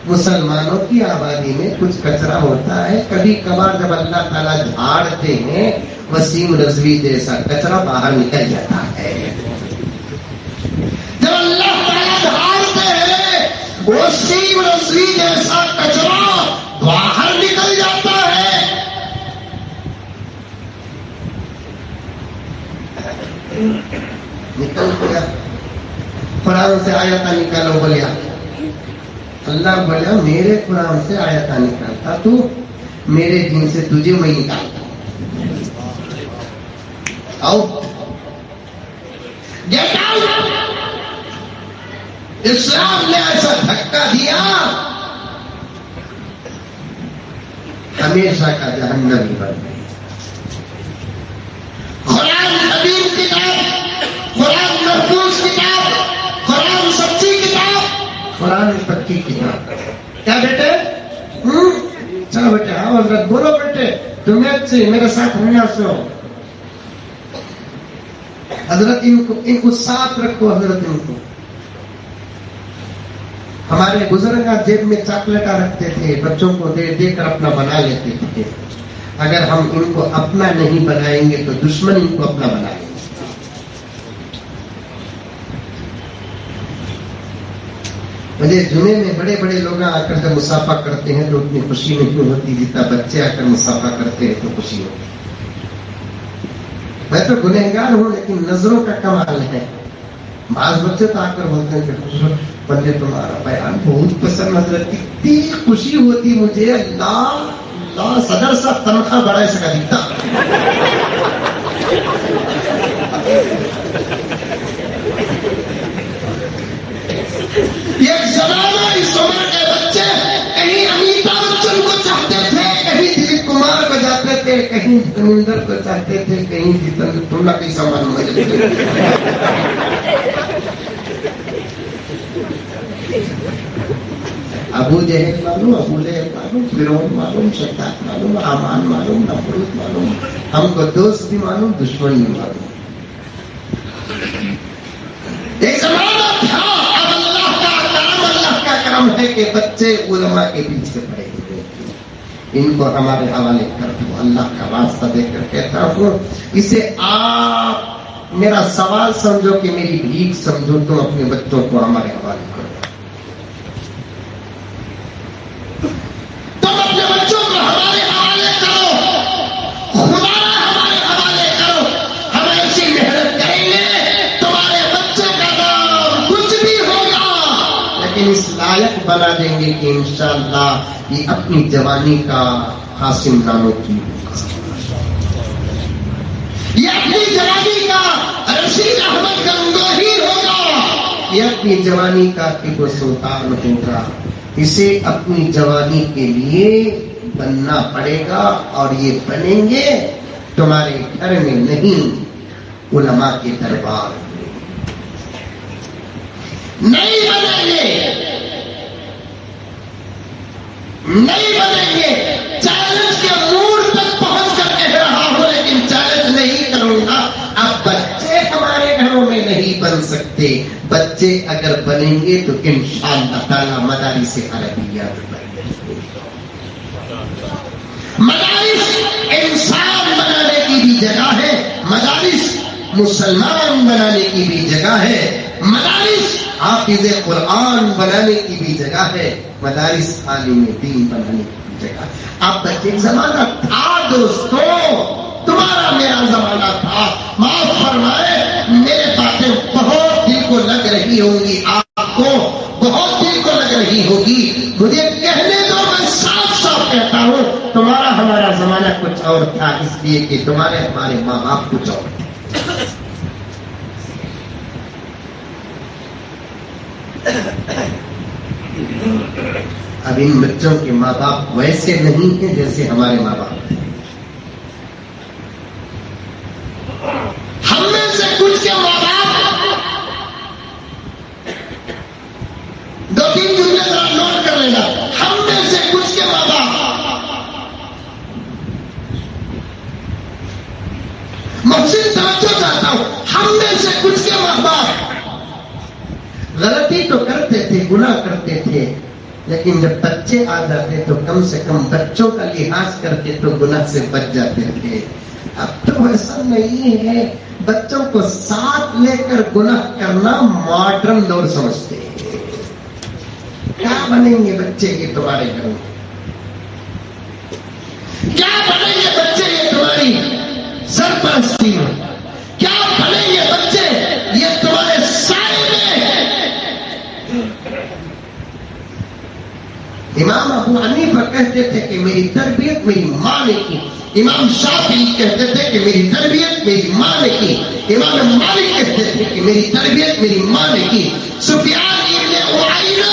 Speaker 1: مسلمانوں کی آبادی میں کچھ کچرا ہوتا ہے. کبھی کبھار جب اللہ تعالیٰ جھاڑتے ہیں وسیم رضوی جیسا کچرا باہر نکل جاتا ہے. جب اللہ تعالیٰ جھاڑتے ہیں وسیم رضوی جیسا کچرا باہر نکل جاتا ہے. نکل گیا. قرآن سے آیتیں نکالو بولیا. اللہ بولیا میرے قرآن سے آیتیں نکالتا تو میرے دین سے تجھے میں نکالتا. آؤ گیٹ آؤٹ. اسلام نے ایسا دھکا دیا ہمیشہ کا جہنمی بن گئی. قرآن قدیم کتاب، قرآن محفوظ کتاب، قرآن سچی کتاب، قرآن پکی کتاب. کیا بیٹے؟ چلو بیٹے ہاں حضرت بولو بیٹے تمہیں اچھی میرے ساتھ ہونا سو. حضرت ان کو ساتھ رکھو. حضرت ان کو ہمارے بزرگ جیب میں چاکلیٹا رکھتے تھے بچوں کو دے دے کر اپنا بنا لیتے تھے. اگر ہم ان کو اپنا نہیں بنائیں گے تو دشمن ان کو اپنا بنائیں گے. مجھے جمعے میں بڑے بڑے لوگ آ کر جب مسافہ کرتے ہیں تو اتنی خوشی نہیں ہوتی جتنا بچے آ کر مسافہ کرتے ہیں تو خوشی ہوتی. میں تو گنہگار ہوں لیکن نظروں کا کمال ہے. بعض بچے تو آ کر بولتے ہیں کہ بندے تمہارا بیان بہت پسند. حضرت اتنی خوشی ہوتی مجھے. اللہ اللہ صدر صاحب تنخواہ بڑھا سکا دکھتا. ایک زمانہ اس عمر کے بچے کہیں امیتابھ بچن کو چاہتے تھے، کہیں دلیپ کمار کو جاتے تھے، کہیں دھرمیندر کو چاہتے تھے، کہیں جتن تھوڑا کہیں سامان مجھے. ابو جہل معلوم، ابو لہب معلوم، فرعون معلوم، شداد معلوم، حامان معلوم، نمرود معلوم. ہم کو دوست بھی معلوم دشمن بھی معلوم. ایک زمانہ تھا. اب اللہ کا کرم ہے کہ بچے علماء کے پیچھے پڑے ہوئے. ان کو ہمارے حوالے کر دو. اللہ کا واسطہ دے کر کہتا ہوں اسے آپ میرا سوال سمجھو کہ میری بھیک سمجھو. تم اپنے بچوں کو ہمارے حوالے کرو. تم اپنے بچوں کو ہمارے حوالے کرو. خدا ہمارے حوالے کرو. ہم ایسی محنت کریں گے تمہارے بچے کا نام کچھ بھی ہوگا لیکن اس لائق بنا دیں گے کہ انشاءاللہ یہ اپنی جوانی کا قاسم نانوتوی ہوگا. یہ اپنی جوانی کا رشید احمد گنگوہی ہوگا. یہ اپنی جوانی کا ٹیپو سلطان ہوگا. اسے اپنی جوانی کے لیے بننا پڑے گا اور یہ بنیں گے تمہارے گھر میں نہیں علماء کے دربار میں. نہیں بنیں گے، نہیں بنیں گے. چیلنج کے موڑ تک پہنچ کر کہہ رہا ہوں لیکن چیلنج نہیں کروں گا. اب بچے ہمارے گھروں میں نہیں بن سکتے. سکتے. بچے اگر بنیں گے تو انشاءاللہ تعالی مدارس عربیات بنیں گے. مدارس انسان بنانے کی بھی جگہ ہے, مدارس مسلمان بنانے کی بھی جگہ ہے, مدارس حافظ قرآن بنانے کی بھی جگہ ہے, مدارس عالم دین بنانے کی بھی جگہ. اب تک ایک زمانہ تھا دوستوں, تمہارا میرا زمانہ تھا. معاف فرمائے, میرے باتیں بہت دل کو لگ رہی ہوں گی, آپ کو بہت دل کو لگ رہی ہوگی. مجھے کہنے دو, میں صاف صاف کہتا ہوں, تمہارا ہمارا زمانہ کچھ اور تھا, اس لیے کہ تمہارے ہمارے ماں باپ کچھ اور تھے. اب ان بچوں کے ماں باپ ویسے نہیں ہیں جیسے ہمارے ماں باپ ہیں. ہم میں سے کچھ کے ماں باپ, دو تین جملے ذرا نوٹ کر لینا, ہم میں سے کچھ کے ماں باپ, محسن توجہ چاہتا ہوں, ہم میں سے کچھ کے ماں باپ غلطی تو کرتے تھے, گناہ کرتے تھے, لیکن جب بچے آ جاتے تو کم سے کم بچوں کا لحاظ کرتے تو گناہ سے بچ جاتے تھے. اب تو ایسا نہیں ہے, بچوں کو ساتھ لے کر گناہ کرنا ماڈرن دور سمجھتے ہیں. کیا بنیں گے بچے یہ تمہارے گھر میں, کیا بنیں گے بچے یہ تمہاری سرپرستی میں, کیا بنیں گے بچے یہ تمہارے سائے میں. امام ابو حنیفہ کہتے تھے کہ میری تربیت میری ماں نے کی, امام شافعی کہتے تھے کہ میری تربیت میری ماں نے کی, امام مالک کہتے تھے کہ میری تربیت میری ماں نے کی, سفیان ابن عیینہ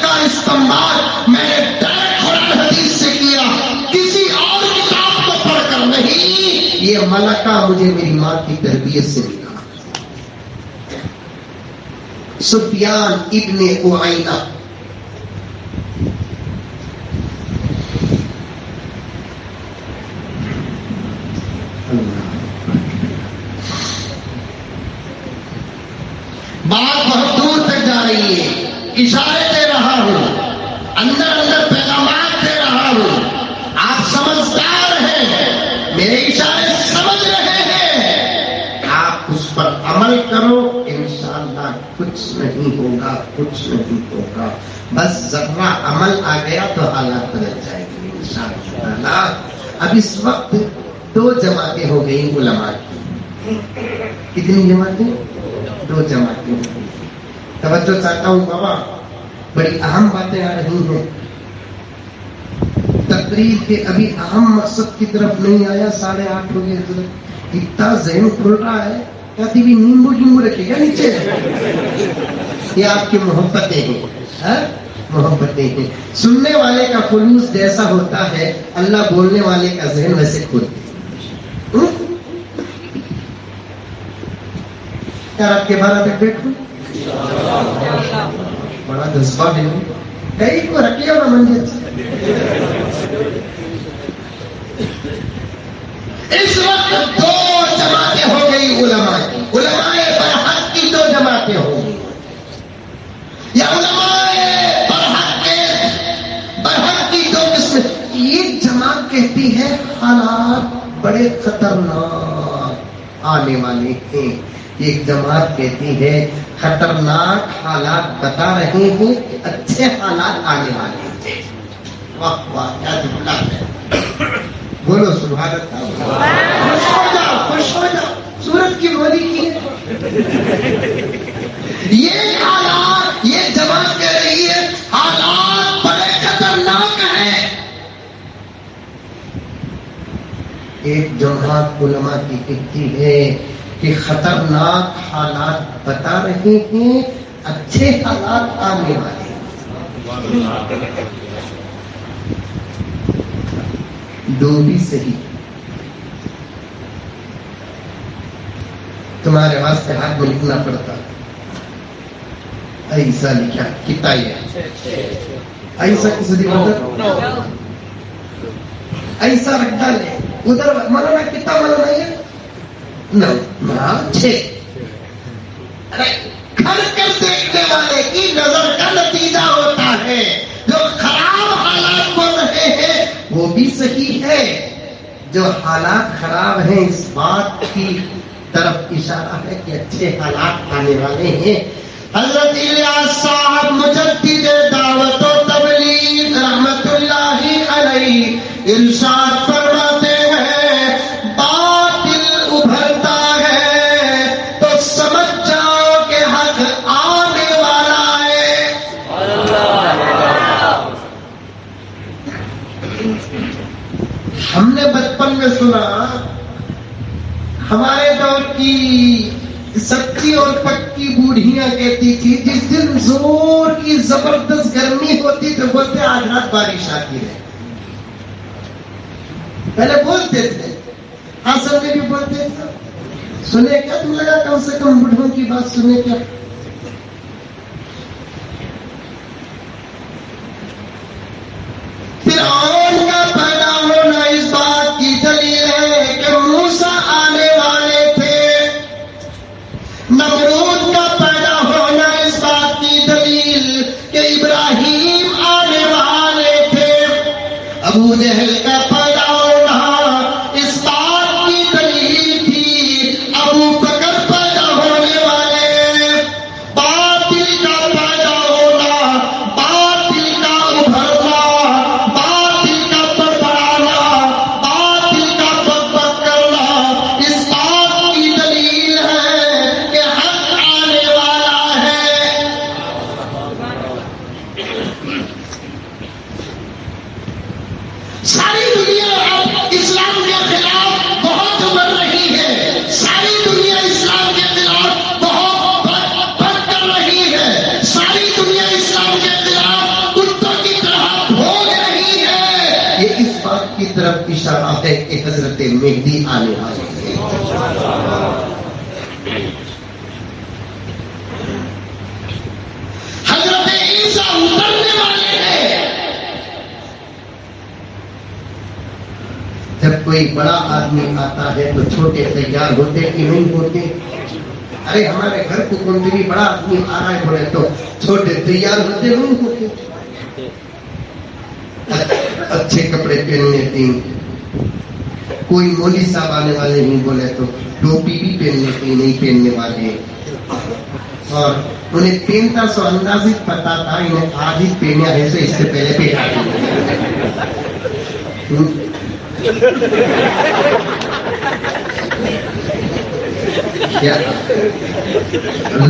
Speaker 1: کا استعمال میں نے ڈائریکٹ قرآن حدیث سے کیا, کسی اور کتاب کو پڑھ کر نہیں. یہ ملکہ مجھے میری ماں کی تربیت سے ملا. سفیان ابن عیینہ بات بہت دور تک جا رہی ہے, اشارے دے رہا ہوں, اندر اندر پیغامات دے رہا ہوں, آپ سمجھدار ہیں, میرے اشارے سمجھ رہے ہیں, آپ اس پر عمل کرو, انشاءاللہ کچھ نہیں ہوگا, کچھ نہیں ہوگا. بس ذرا عمل آ گیا تو حالات بدل جائے گی انشاءاللہ. اب اس وقت 2 جماعتیں ہو گئی علماء کی. کتنی جماعتیں؟ 2 جماعتیں ہو گئی. توجہ چاہتا ہوں بابا, بڑی اہم باتیں آ رہی ہیں. تقریر کے ابھی اہم مقصد کی طرف نہیں آیا, 8:30 ہو گئے. اتنا ذہن کھل رہا ہے, کہتی بھی نیمبو رکھے گا نیچے. یہ آپ کی محبتیں ہیں, محبتیں ہیں. سننے والے کا خلوص جیسا ہوتا ہے, اللہ بولنے والے کا ذہن ویسے کھلتا ہے. کیا رات کے 12 تک بیٹھوں, بڑا جذبہ ہے, کئی کو رکھے اور منجر. اس وقت 2 جماعتیں ہو گئی علماء کی. علماء برحق کی 2 جماعتیں ہو گئی, یا علماء برحق کی 2 قسمیں. ایک جماعت کہتی ہے حالات بڑے خطرناک آنے والے ہیں, ایک جماعت کہتی ہے خطرناک حالات بتا رہے ہیں کہ اچھے حالات آنے والے ہیں. واہ واہ, کیا جملہ ہے, بولو سبحان اللہ. خوش ہو جاؤ, خوش ہو جاؤ, سورج کی بولی کی ہے. یہ حالات, یہ جماعت کہہ رہی ہے حالات بڑے خطرناک ہیں. ایک جماعت علماء کی کہتی ہے کہ خطرناک حالات بتا رہے ہیں, اچھے حالات آنے والے ہیں. دو بھی صحیح. تمہارے واسطے ہاتھ میں لکھنا پڑتا, ایسا لکھا کتا ہے, ایسا کسی ایسا رکھتا لے ادھر مولانا کتا مولانا ہے, 9 6 گھر کر دیکھنے والے کی نظر کا نتیجہ ہوتا ہے. جو خراب حالات بن رہے ہیں وہ بھی صحیح ہے. جو حالات خراب ہیں اس بات کی طرف اشارہ ہے کہ اچھے حالات آنے والے ہیں. حضرت الیاس صاحب مجدد دعوت و تبلیغ رحمت اللہ علیہ ارشاد فرماتے ہیں باطل ابھرتا ہے تو سمجھ جاؤ کہ حق آنے والا ہے. ہم نے بچپن میں سنا ہمارے دور کی سچی اور پکی بوڑھیاں کہتی تھی جس دن زور کی زبردست گرمی ہوتی تو بولتے آج رات بارش آتی ہے. پہلے بولتے تھے حاصل میں بھی بولتے تھے. سنے کیا تم لگا کم سے کم بوڑھوں کی بات سنے کیا. فرعون کا پیدا ہونا اس بات کی دلیل ہے کہ موسیٰ آنے والے تھے. نمرود کا پیدا ہونا اس بات کی دلیل کہ ابراہیم آنے والے تھے. ابو جہل کا پیدا ہونا اس بات کی دلیل تھی ابو بکر پیدا ہونے والے. باطل کا پیدا ہونا باطل کا ابھرنا باطل کا بڑھانا باطل کا بک کرنا اس بات کی دلیل ہے کہ حق آنے والا ہے. ساری دنیا اب اسلام کے خلاف بہت بڑھ رہی ہے. ساری دنیا اسلام کے خلاف بہت بڑھ کر رہی ہے. ساری دنیا اسلام کے خلاف کتوں کی طرح بھوگ رہی ہے. یہ اس بات کی طرف اشارہ ہے کہ حضرت مہدی آنے والے ہیں. حضرت عیسیٰ اترنے والے ہیں. جب کوئی بڑا آدمی آتا ہے تو چھوٹے تیار ہوتے کہ نہیں ہوتے. ارے ہمارے گھر کو کوئی بھی بڑا آدمی آ رہا ہے بولے تو چھوٹے تیار ہوتے نہیں ہوتے. اچھے کپڑے پہننے تین. کوئی مولوی صاحب آنے والے نہیں بولے تو ٹوپی بھی پہننے کی نہیں پہننے والے. اور انہیں پہنتا سو انداز ہی پتا تھا انہیں آج ہی پہنا ہے سو اس سے پہلے پہنا.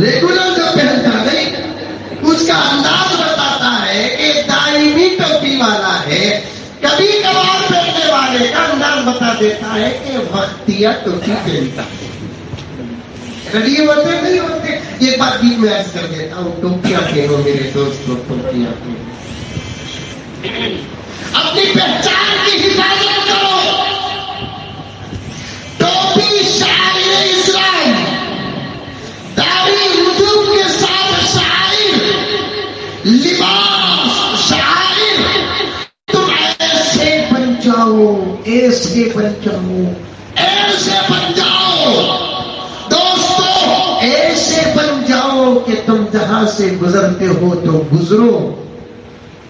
Speaker 1: ریگولر جو پہنتا نہیں اس کا انداز بتاتا ہے کہ دائمی ٹوپی والا ہے. کبھی کبھار پہننے والے کا انداز بتا دیتا ہے کہ وقتیہ ٹوپی پہنتا ہے. ریڈی ہوتے نہیں ہوتے. یہ بات بھی میں عرض کر دیتا ہوں ٹوپیاں پہنو میرے دوستوں. ٹوپیاں پہنو. اپنی پہچان کی حفاظت کرو. ٹوپی شاعر اسلام داڑھی وجود کے ساتھ شاعر لباس شاعر. تم ایسے بن جاؤ ایسے بن جاؤ ایسے بن جاؤ دوستو ایسے بن جاؤ کہ تم جہاں سے گزرتے ہو تو گزرو.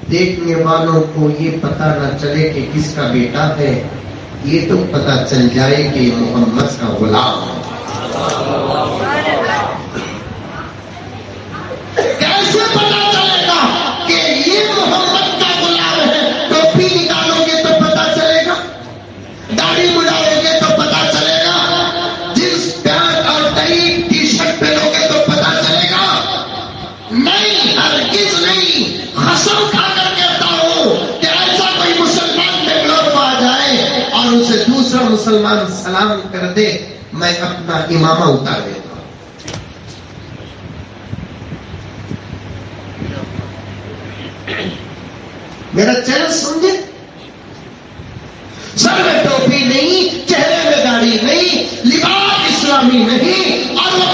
Speaker 1: دیکھنے والوں کو یہ پتا نہ چلے کہ کس کا بیٹا ہے. یہ تو پتا چل جائے کہ محمد کا غلام ہے. کیسے پتا چلے گا کہ یہ محمد کا غلام ہے؟ ٹوپی نکالو گے تو پتا چلے گا. داڑھی مڑاؤ گے تو پتا چلے گا. جس پینٹ اور ٹائٹ ٹی شرٹ پہنو گے تو پتا چلے گا. نہیں ہرگز نہیں. قسم کھا کر کہتا ہوں کہ ایسا کوئی مسلمان بنگلور کو آ جائے اور اسے دوسرا مسلمان سلام کر دے میں اپنا امامہ اتار دیتا ہوں. میرا چہرہ سمجھے. سر میں ٹوپی نہیں چہرے میں داڑھی نہیں لباس اسلامی نہیں اور وہ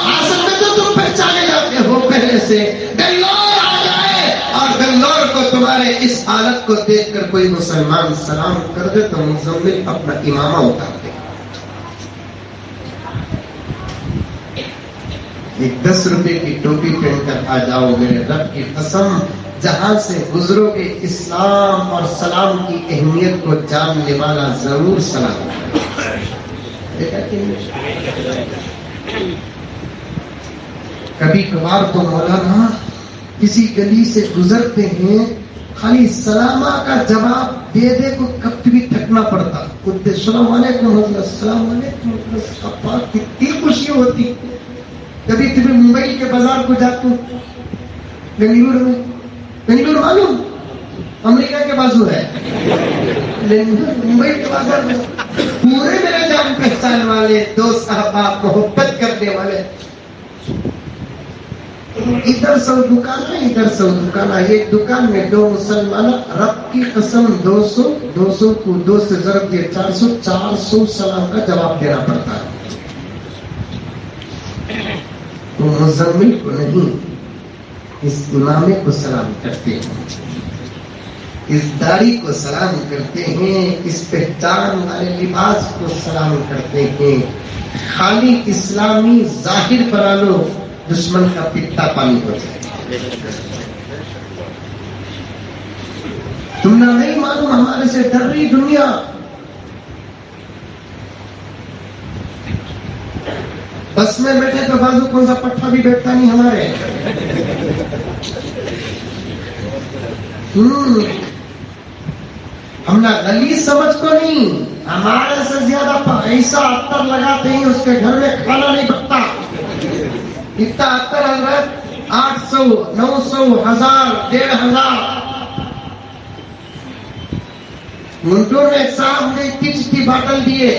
Speaker 1: حاصل میں تو تم پہچانے جاتے ہو پہلے سے. بنگلور آ جائے اور بنگلور کو تمہارے اس حالت کو دیکھ کر کوئی مسلمان سلام کر دے تو مزمل اپنا امامہ اتار دے. ایک 10 روپے کی ٹوپی پہن کر آ جاؤ، میرے رب کی قسم جہاں سے گزرو گے اسلام اور سلام کی اہمیت کو جاننے والا ضرور سلام دیکھا کہ کبھی کبھار تو مولانا کسی گلی سے گزرتے ہیں، خالی سلامہ کا جواب دے دے کو کب بھی تھکنا پڑتا، خود السلام علیکم حضرت، السلام علیکم، کتنی خوشی ہوتی۔ کبھی کبھی ممبئی کے بازار کو جاتا ہوں، بنگلور معلوم امریکہ کے بازو ہے، ممبئی کے بازار میں پورے میرے جان پہچان والے دوست احباب محبت کرنے والے، ادھر سو دکان ہے ادھر سو دکان ہے، ایک دکان میں 2 مسلمان، رب کی قسم 200 کو 2 سے ضرب دیا 400 سلام کا جواب دینا پڑتا ہے۔ تو مزمل کو نہیں، اس امامے کو سلام کرتے ہیں، اس داڑھی کو سلام کرتے ہیں، اس پہچان والے لباس کو سلام کرتے ہیں۔ خالی اسلامی ظاہر بنا لو، دشمن کا پتا پانی ہو جائے۔ تم نہ نہیں معلوم ہمارے سے ڈر رہی دنیا، بس میں بیٹھے تو بازو کون سا پٹھا بھی بیٹھتا نہیں ہمارے۔ ہم نہ غلیظ سمجھ کو نہیں، ہمارے سے زیادہ ایسا عطر لگاتے ہیں اس کے گھر میں کھانا نہیں بکتا۔ اتنا عطر حضرت 800 900 1000 1500 منٹوں میں صاحب نے اتنی باٹل دیے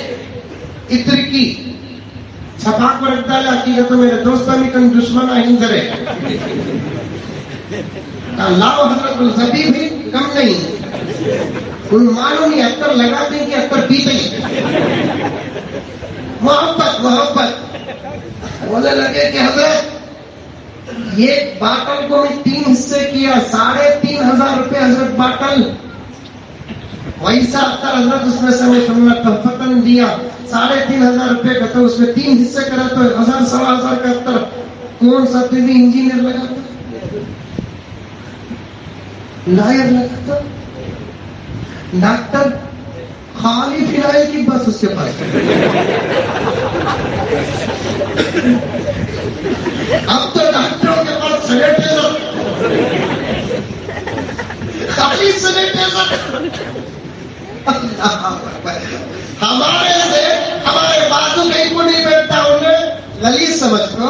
Speaker 1: عطر کی، چھپا کو رکھ ڈالا کہ یہ تو میرے دوستوں میں کم دشمن ہندر ہے، لاؤ حضرت الزبی بھی کم نہیں، ان معلوم نہیں عطر لگاتے ہیں کہ عطر پیتے ہیں، محبت بولنے لگے کہ حضرت یہ باٹل کو میں 3 حصے کیا، 3500 روپے حضرت باٹل، ویسا عطر حضرت اس میں سے میں تحفتاً دیا 3500 روپے کا، تو اس میں 3 حصے کرا تو 1000 سوا 1000 کا عطر کون سا طبی انجینئر لگاتا، لائر لگاتا، ڈاکٹر خالی فنائل کی بس اس کے پاس۔ اب تو ڈاکٹروں کے پاس سینیٹائزر، خالی سینیٹائزر۔ ہمارے سے ہمارے بازو کہیں کو نہیں بیٹھتا، انہیں غلیظ سمجھ کو۔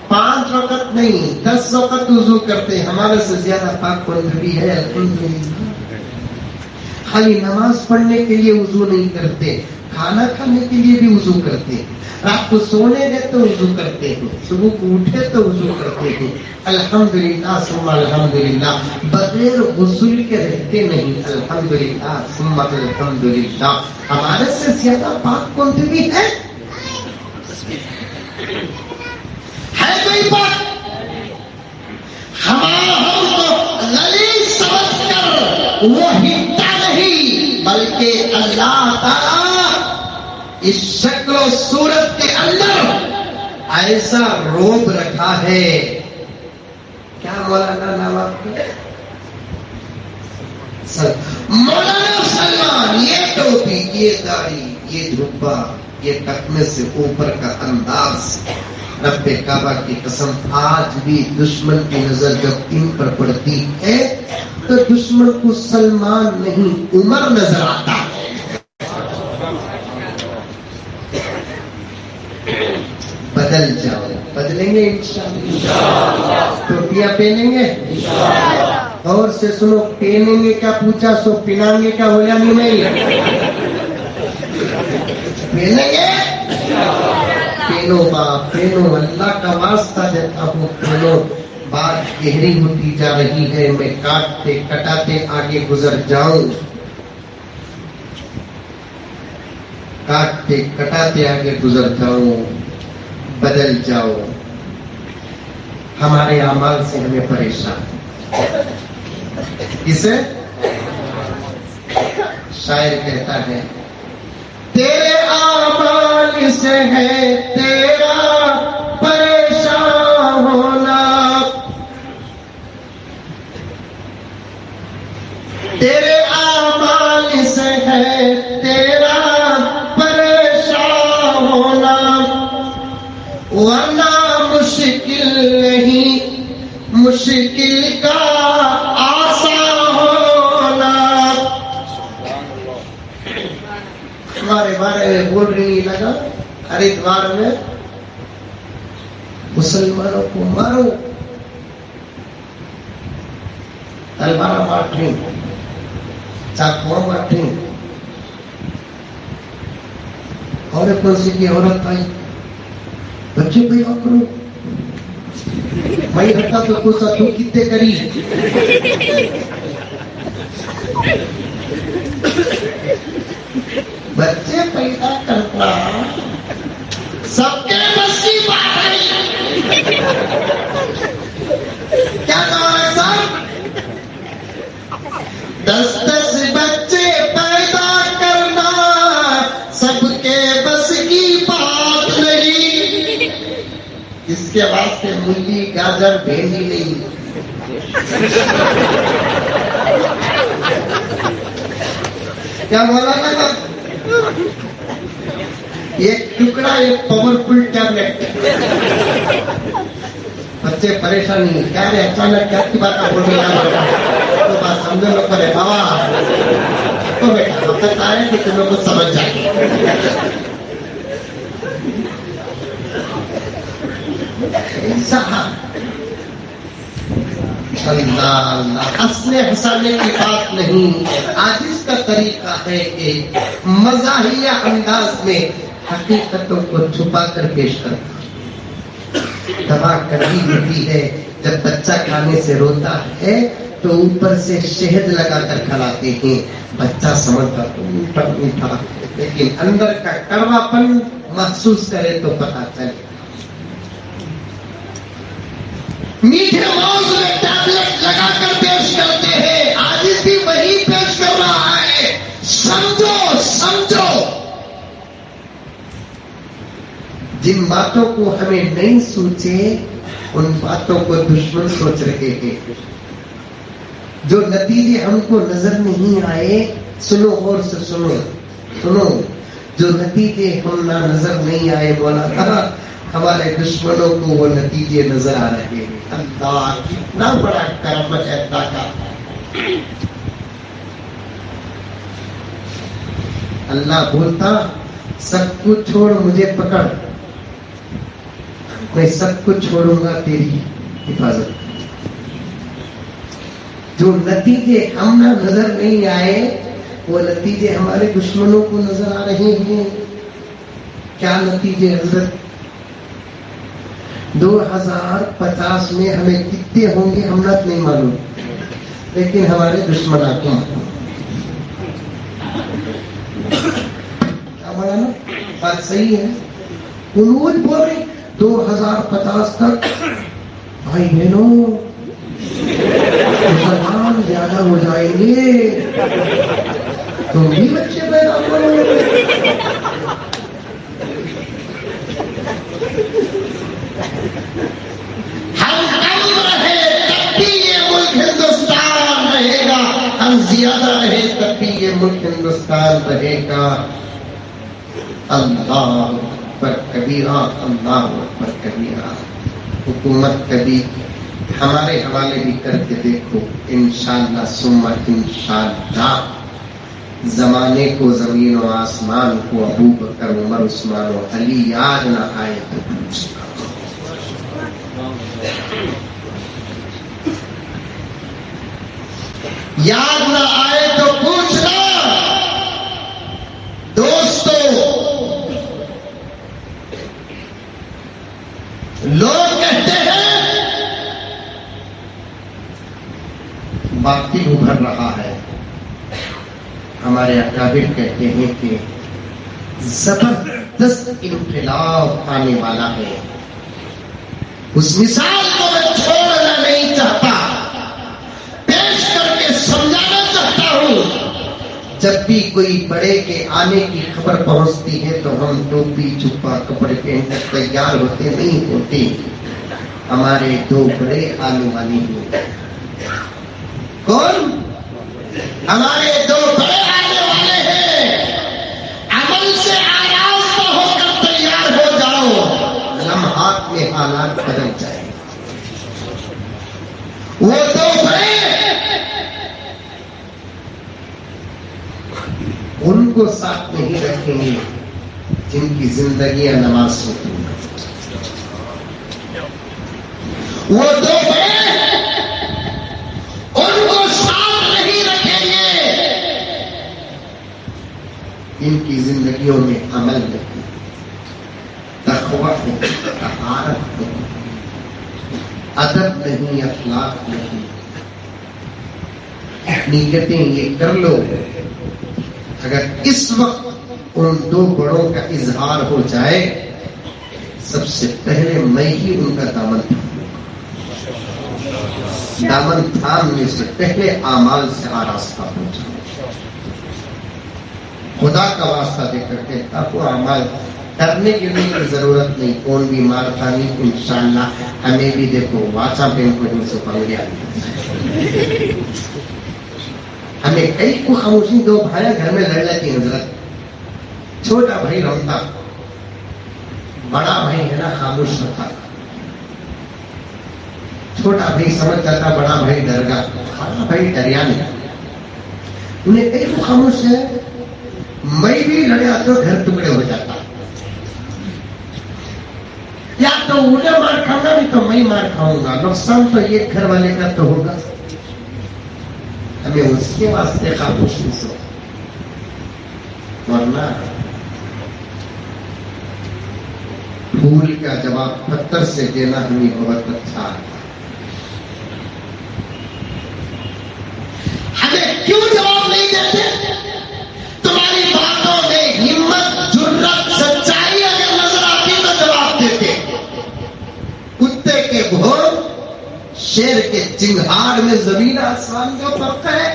Speaker 1: 5 وقت نہیں 10 وقت وضو کرتے، ہمارے سے زیادہ پاک پندری ہے الحمدللہ۔ خالی نماز پڑھنے کے لیے وضو نہیں کرتے، کھانا کھانے کے لیے بھی وضو کرتے ہیں، رات کو سونے گئے تو وضو کرتے ہیں، صبح کو اٹھے تو وضو کرتے ہیں۔ الحمدللہ ثم الحمدللہ، بغیر غسل کے رہتے نہیں، الحمدللہ ثم الحمدللہ۔ ہمارے سے زیادہ پاک کون بھی ہے کوئی پاک؟ ہم کو غلیظ سمجھ کر وہ ہٹتا نہیں، بلکہ اللہ تعالی اس شکل و صورت کے اندر ایسا روب رکھا ہے۔ کیا مولانا نام آپ کا؟ مولانا سلمان، یہ ٹوپی، یہ داڑھی، یہ جھبا، یہ ٹکنے سے اوپر کا انداز، رب کعبہ کی قسم آج بھی دشمن کی نظر جب ان پر پڑتی ہے تو دشمن کو سلمان نہیں عمر نظر آتا ہے۔ بدل جاؤ، بدلیں گے انشاءاللہ، ٹوپیاں پہنیں گے اور سے سنو، پہنیں گے کیا پوچھا سو پہنائیں گے کیا ہو نہیں پہنیں گے، پہنو باپ پہنو، اللہ کا واسطہ دیتا ہوں پہنو۔ بات گہری ہوتی جا رہی ہے، میں کاٹتے کٹاتے آگے گزر جاؤں، کاٹتے کٹاتے آگے گزر جاؤں، بدل جاؤ۔ ہمارے اعمال سے ہمیں پریشان، اسے شاعر کہتا ہے، تیرے اعمال سے ہے تیرا سے ہے تیرا پریشان ہونا، ورنہ مشکل نہیں مشکل کا آسان ہونا۔ ہمارے بارے میں بول رہی لگا ہریدوار میں مسلمانوں کو مارو، تلوار مارٹیں، چاقو مارٹیں، اور کون سی کی عورت آئی بچے پیدا کرو، میں ہٹا تو کچھ تو کتنے کری، بچے پیدا کرنا سب کے بس کی بات ہے۔ کیا کہا ہے صاحب؟ 10 بچے پیدا کرنا سب کے بس کی بات نہیں، اس کے واسطے مولی گاجر بھینڈی نہیں، کیا بولا نا؟ ایک ٹکڑا ایک پاورفل ٹیبلٹ، بچے پریشان نہیں، کیا رہے اچانک کیا کی بات آپ بولنے لگا تو بات سمجھو نہ کرے بابا تو بیٹا وقت آئے کہ تمہیں کچھ سمجھ جائے۔ اللہ اللہ، ہنسنے ہنسانے کی بات نہیں، آج اس کا طریقہ ہے کہ مزاحیہ انداز میں حقیقتوں کو چھپا کر پیش کرتا۔ دوا کڑوی ہوتی ہے، جب بچہ کھانے سے روتا ہے تو اوپر سے شہد لگا کر کھلاتے ہیں، بچہ سمجھتا تو میٹھا میٹھا، لیکن اندر کا کڑوا پن محسوس کرے تو پتا چلے۔ میٹھے موز میں ٹیبلٹ لگا کر پیش کرتے ہیں، آج بھی وہی پیش کر رہا ہے۔ سمجھو سمجھو، جن باتوں کو ہمیں نہیں سوچے ان باتوں کو دشمن سوچ رہے ہیں، جو نتیجے ہم کو نظر نہیں آئے، سنو اور سے سنو سنو، جو نتیجے ہم نہ نظر نہیں آئے مولانا ہمارے دشمنوں کو وہ نتیجے نظر آ رہے ہیں۔ اللہ کتنا بڑا کرم ہے اللہ کا۔ اللہ بولتا سب کچھ چھوڑ مجھے پکڑ، میں سب کچھ چھوڑوں گا تیری حفاظت۔ جو نتیجے ہم نہ نظر نہیں آئے وہ نتیجے ہمارے دشمنوں کو نظر آ رہے ہیں۔ کیا نتیجے حضرت؟ 2050 میں ہمیں کتنے ہوں گے ہم نہ نہیں معلوم، لیکن ہمارے دشمن آتے ہیں۔ کیا بڑا نا بات صحیح ہے، قنوت بول رہے 2050 تک بھائی بہنوں مسلمان زیادہ ہو جائیں گے، تم بھی بچے پیدا کرو۔ ہم کم رہے تب بھی یہ ملک ہندوستان رہے گا، ہم زیادہ رہے تب بھی یہ ملک ہندوستان رہے گا۔ اللہ اکبر کبیرہ، اللہ اکبر کبیرہ۔ حکومت کبھی ہمارے حوالے بھی کر کے دیکھو، انشاءاللہ ثم انشاءاللہ زمانے کو، زمین و آسمان کو، ابو بکر عمر عثمان و علی یاد نہ آئے تو یاد نہ آئے تو پوچھنا۔ دوستو لوگ کہتے ہیں باطل ابھر رہا ہے، ہمارے اکابر کہتے ہیں کہ زبردست انقلاب آنے والا ہے۔ اس مثال کو میں چھوڑنا نہیں چاہتا، پیش کر کے سمجھانا چاہتا ہوں۔ جب بھی کوئی بڑے کے آنے کی خبر پہنچتی ہے تو ہم ٹوپی چھپا کپڑے پہن کر تیار ہوتے نہیں ہوتے۔ ہمارے 2 بڑے آنے والے ہیں۔ کون؟ ہمارے 2 بڑے آنے والے حالات بدل جائیں. وہ دو بڑے ان کو ساتھ نہیں رکھیں گے جن کی زندگیاں نماز ہوتی ہیں. وہ دو بڑے ان کو ساتھ نہیں رکھیں گے ان کی زندگیوں میں عمل نہیں, تقویٰ نہیں, طہارت نہیں, ادب نہیں, اخلاق نہیں. نیتیں یہ کر لو, اگر اس وقت ان دو بڑوں کا اظہار ہو جائے, سب سے پہلے میں ہی ان کا دامن تھامنے سے پہلے اعمال سے آراستہ ہو جائے. خدا کا واسطہ دے کر کے آپ اعمال کرنے کے لیے کوئی ضرورت نہیں. کون بھی مارتا نہیں, انشاءاللہ ہمیں بھی دیکھو واچا پین کو ان سے پنگے آئی. ہمیں کئی کو خاموشی, دو بھائی گھر میں لڑ لیتی حضرت, چھوٹا بھائی روتا, بڑا بھائی ہے نا خاموش رہتا, چھوٹا بھائی سمجھ جاتا, بڑا بھائی ڈر گا, بڑا بھائی ڈریا نہیں. انہیں کئی کو خاموش ہے, میں بھی لڑیا تو گھر ٹکڑے ہو جاتا, یا تو انہیں مار کھاؤں گا نہیں تو میں مار کھاؤں گا, نقصان تو ایک گھر والے کا تو ہوگا. ہمیں اس کے واسطے خاموشی سے, ورنہ پھول کا جواب پتھر سے دینا ہمیں بہت اچھا ہے. ہمیں کیوں جواب نہیں دیتے؟ تمہاری باتوں میں ہمت, جرات, سچائی اگر نظر آتی تو جواب دیتے. کتے کے بھون, شیر کے چنگھاڑ میں زمین آسمان کا فرق ہے.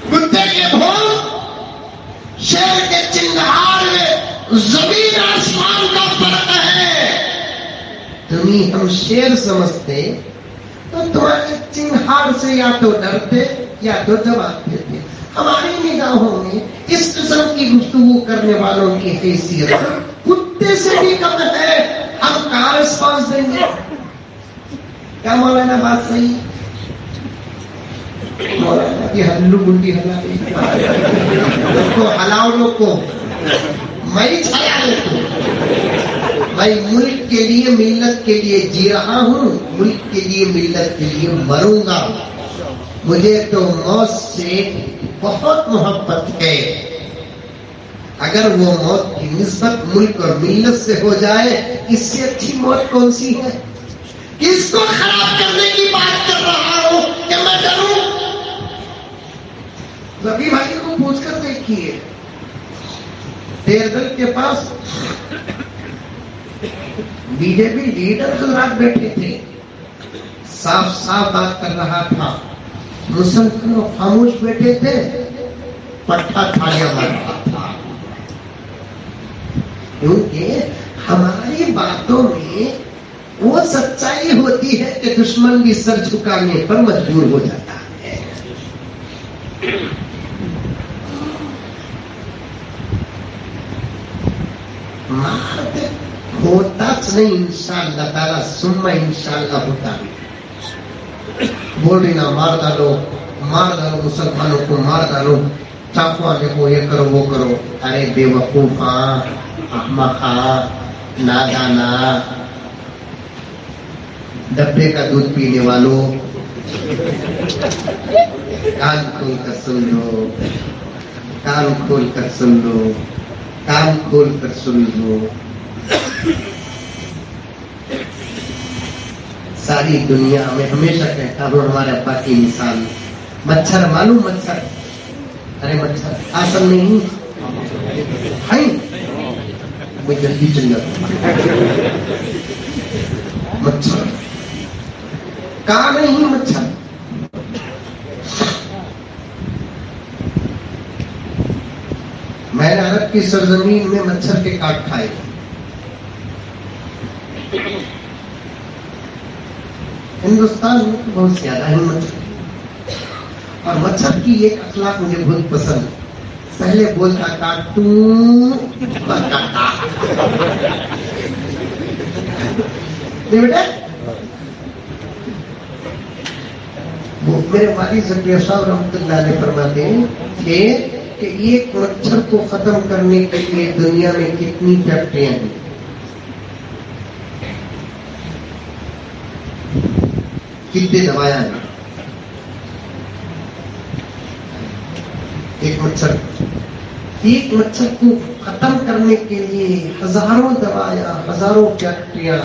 Speaker 1: کتے کے بھون, شیر کے چنگھاڑ میں زمین آسمان کا فرق ہے. تمہیں ہم شیر سمجھتے تو تمہارے چنگھاڑ سے یا تو ڈرتے یا تو جواب دیتے. ہماری نگاہوں میں اس قسم کی گفتگو کرنے والوں کی حیثیت کتے سے بھی کم ہے. ہم کہاں رسپانس دیں گے؟ کیا مولانا بات صحیح؟ مولانا کی ہلو گنڈی ہلا کو ہلاؤ لوگ کو, میں چھایا لیتا. میں ملک کے لیے, ملت کے لیے جی رہا ہوں, ملک کے لیے, ملت کے لیے مروں گا. مجھے تو موت سے بہت محبت ہے. اگر وہ موت کی نسبت ملک اور ملت سے ہو جائے, اس سے اچھی موت کون سی ہے؟ کس کو خراب کرنے کی بات کر رہا ہوں کہ میں ڈروں؟ ربی بھائی کو پوچھ کر دیکھیے, دیردل کے پاس بی جے پی لیڈر حضرات بیٹھے تھے, صاف صاف بات کر رہا تھا. مسلمان خاموش بیٹھے تھے, پٹھا تھالیاں مار رہا تھا. کیونکہ ہماری باتوں میں وہ سچائی ہوتی ہے کہ دشمن بھی سر جھکانے پر مجبور ہو جاتا ہے. مارتے ہوتا نہیں انشاءاللہ تعالی, سما انشاءاللہ ہوتا ہے. بول رہی نا مار ڈالو, مار ڈالو, مسلمانوں کو مار ڈالو, چاقو دیکھو, یہ کرو وہ کرو. ارے بے وقوفاں, احمقاں, نادانا, ڈبے کا دودھ پینے والوں, کان کھول کر سن لو, کان کھول کر سن لو, کان کھول کر سن لو. ساری دنیا میں ہمیشہ کہتا ہوں, ہمارے ابا کی مثال, مچھر معلوم, مچھر, ارے مچھر آسن نہیں ہے, میں جلدی چل جاتا. مچھر کہاں نہیں مچھر, میں نے عرب کی سرزمین میں مچھر کے کاٹ کھائے. ہندوستان میں بہت زیادہ ہے مچھر, اور مچھر کی ایک اخلاق مجھے بہت پسند ہے. پہلے بولتا کاٹوں, نہیں بیٹا؟ میرے والد زکریا صاحب رحمۃ اللہ علیہ فرماتے ہیں کہ ایک مچھر کو ختم کرنے کے لیے دنیا میں کتنی فیکٹریاں ہیں، کتنے دوائیں ہیں. ایک مچھر کو ختم کرنے کے لیے ہزاروں دوائیں، ہزاروں فیکٹریاں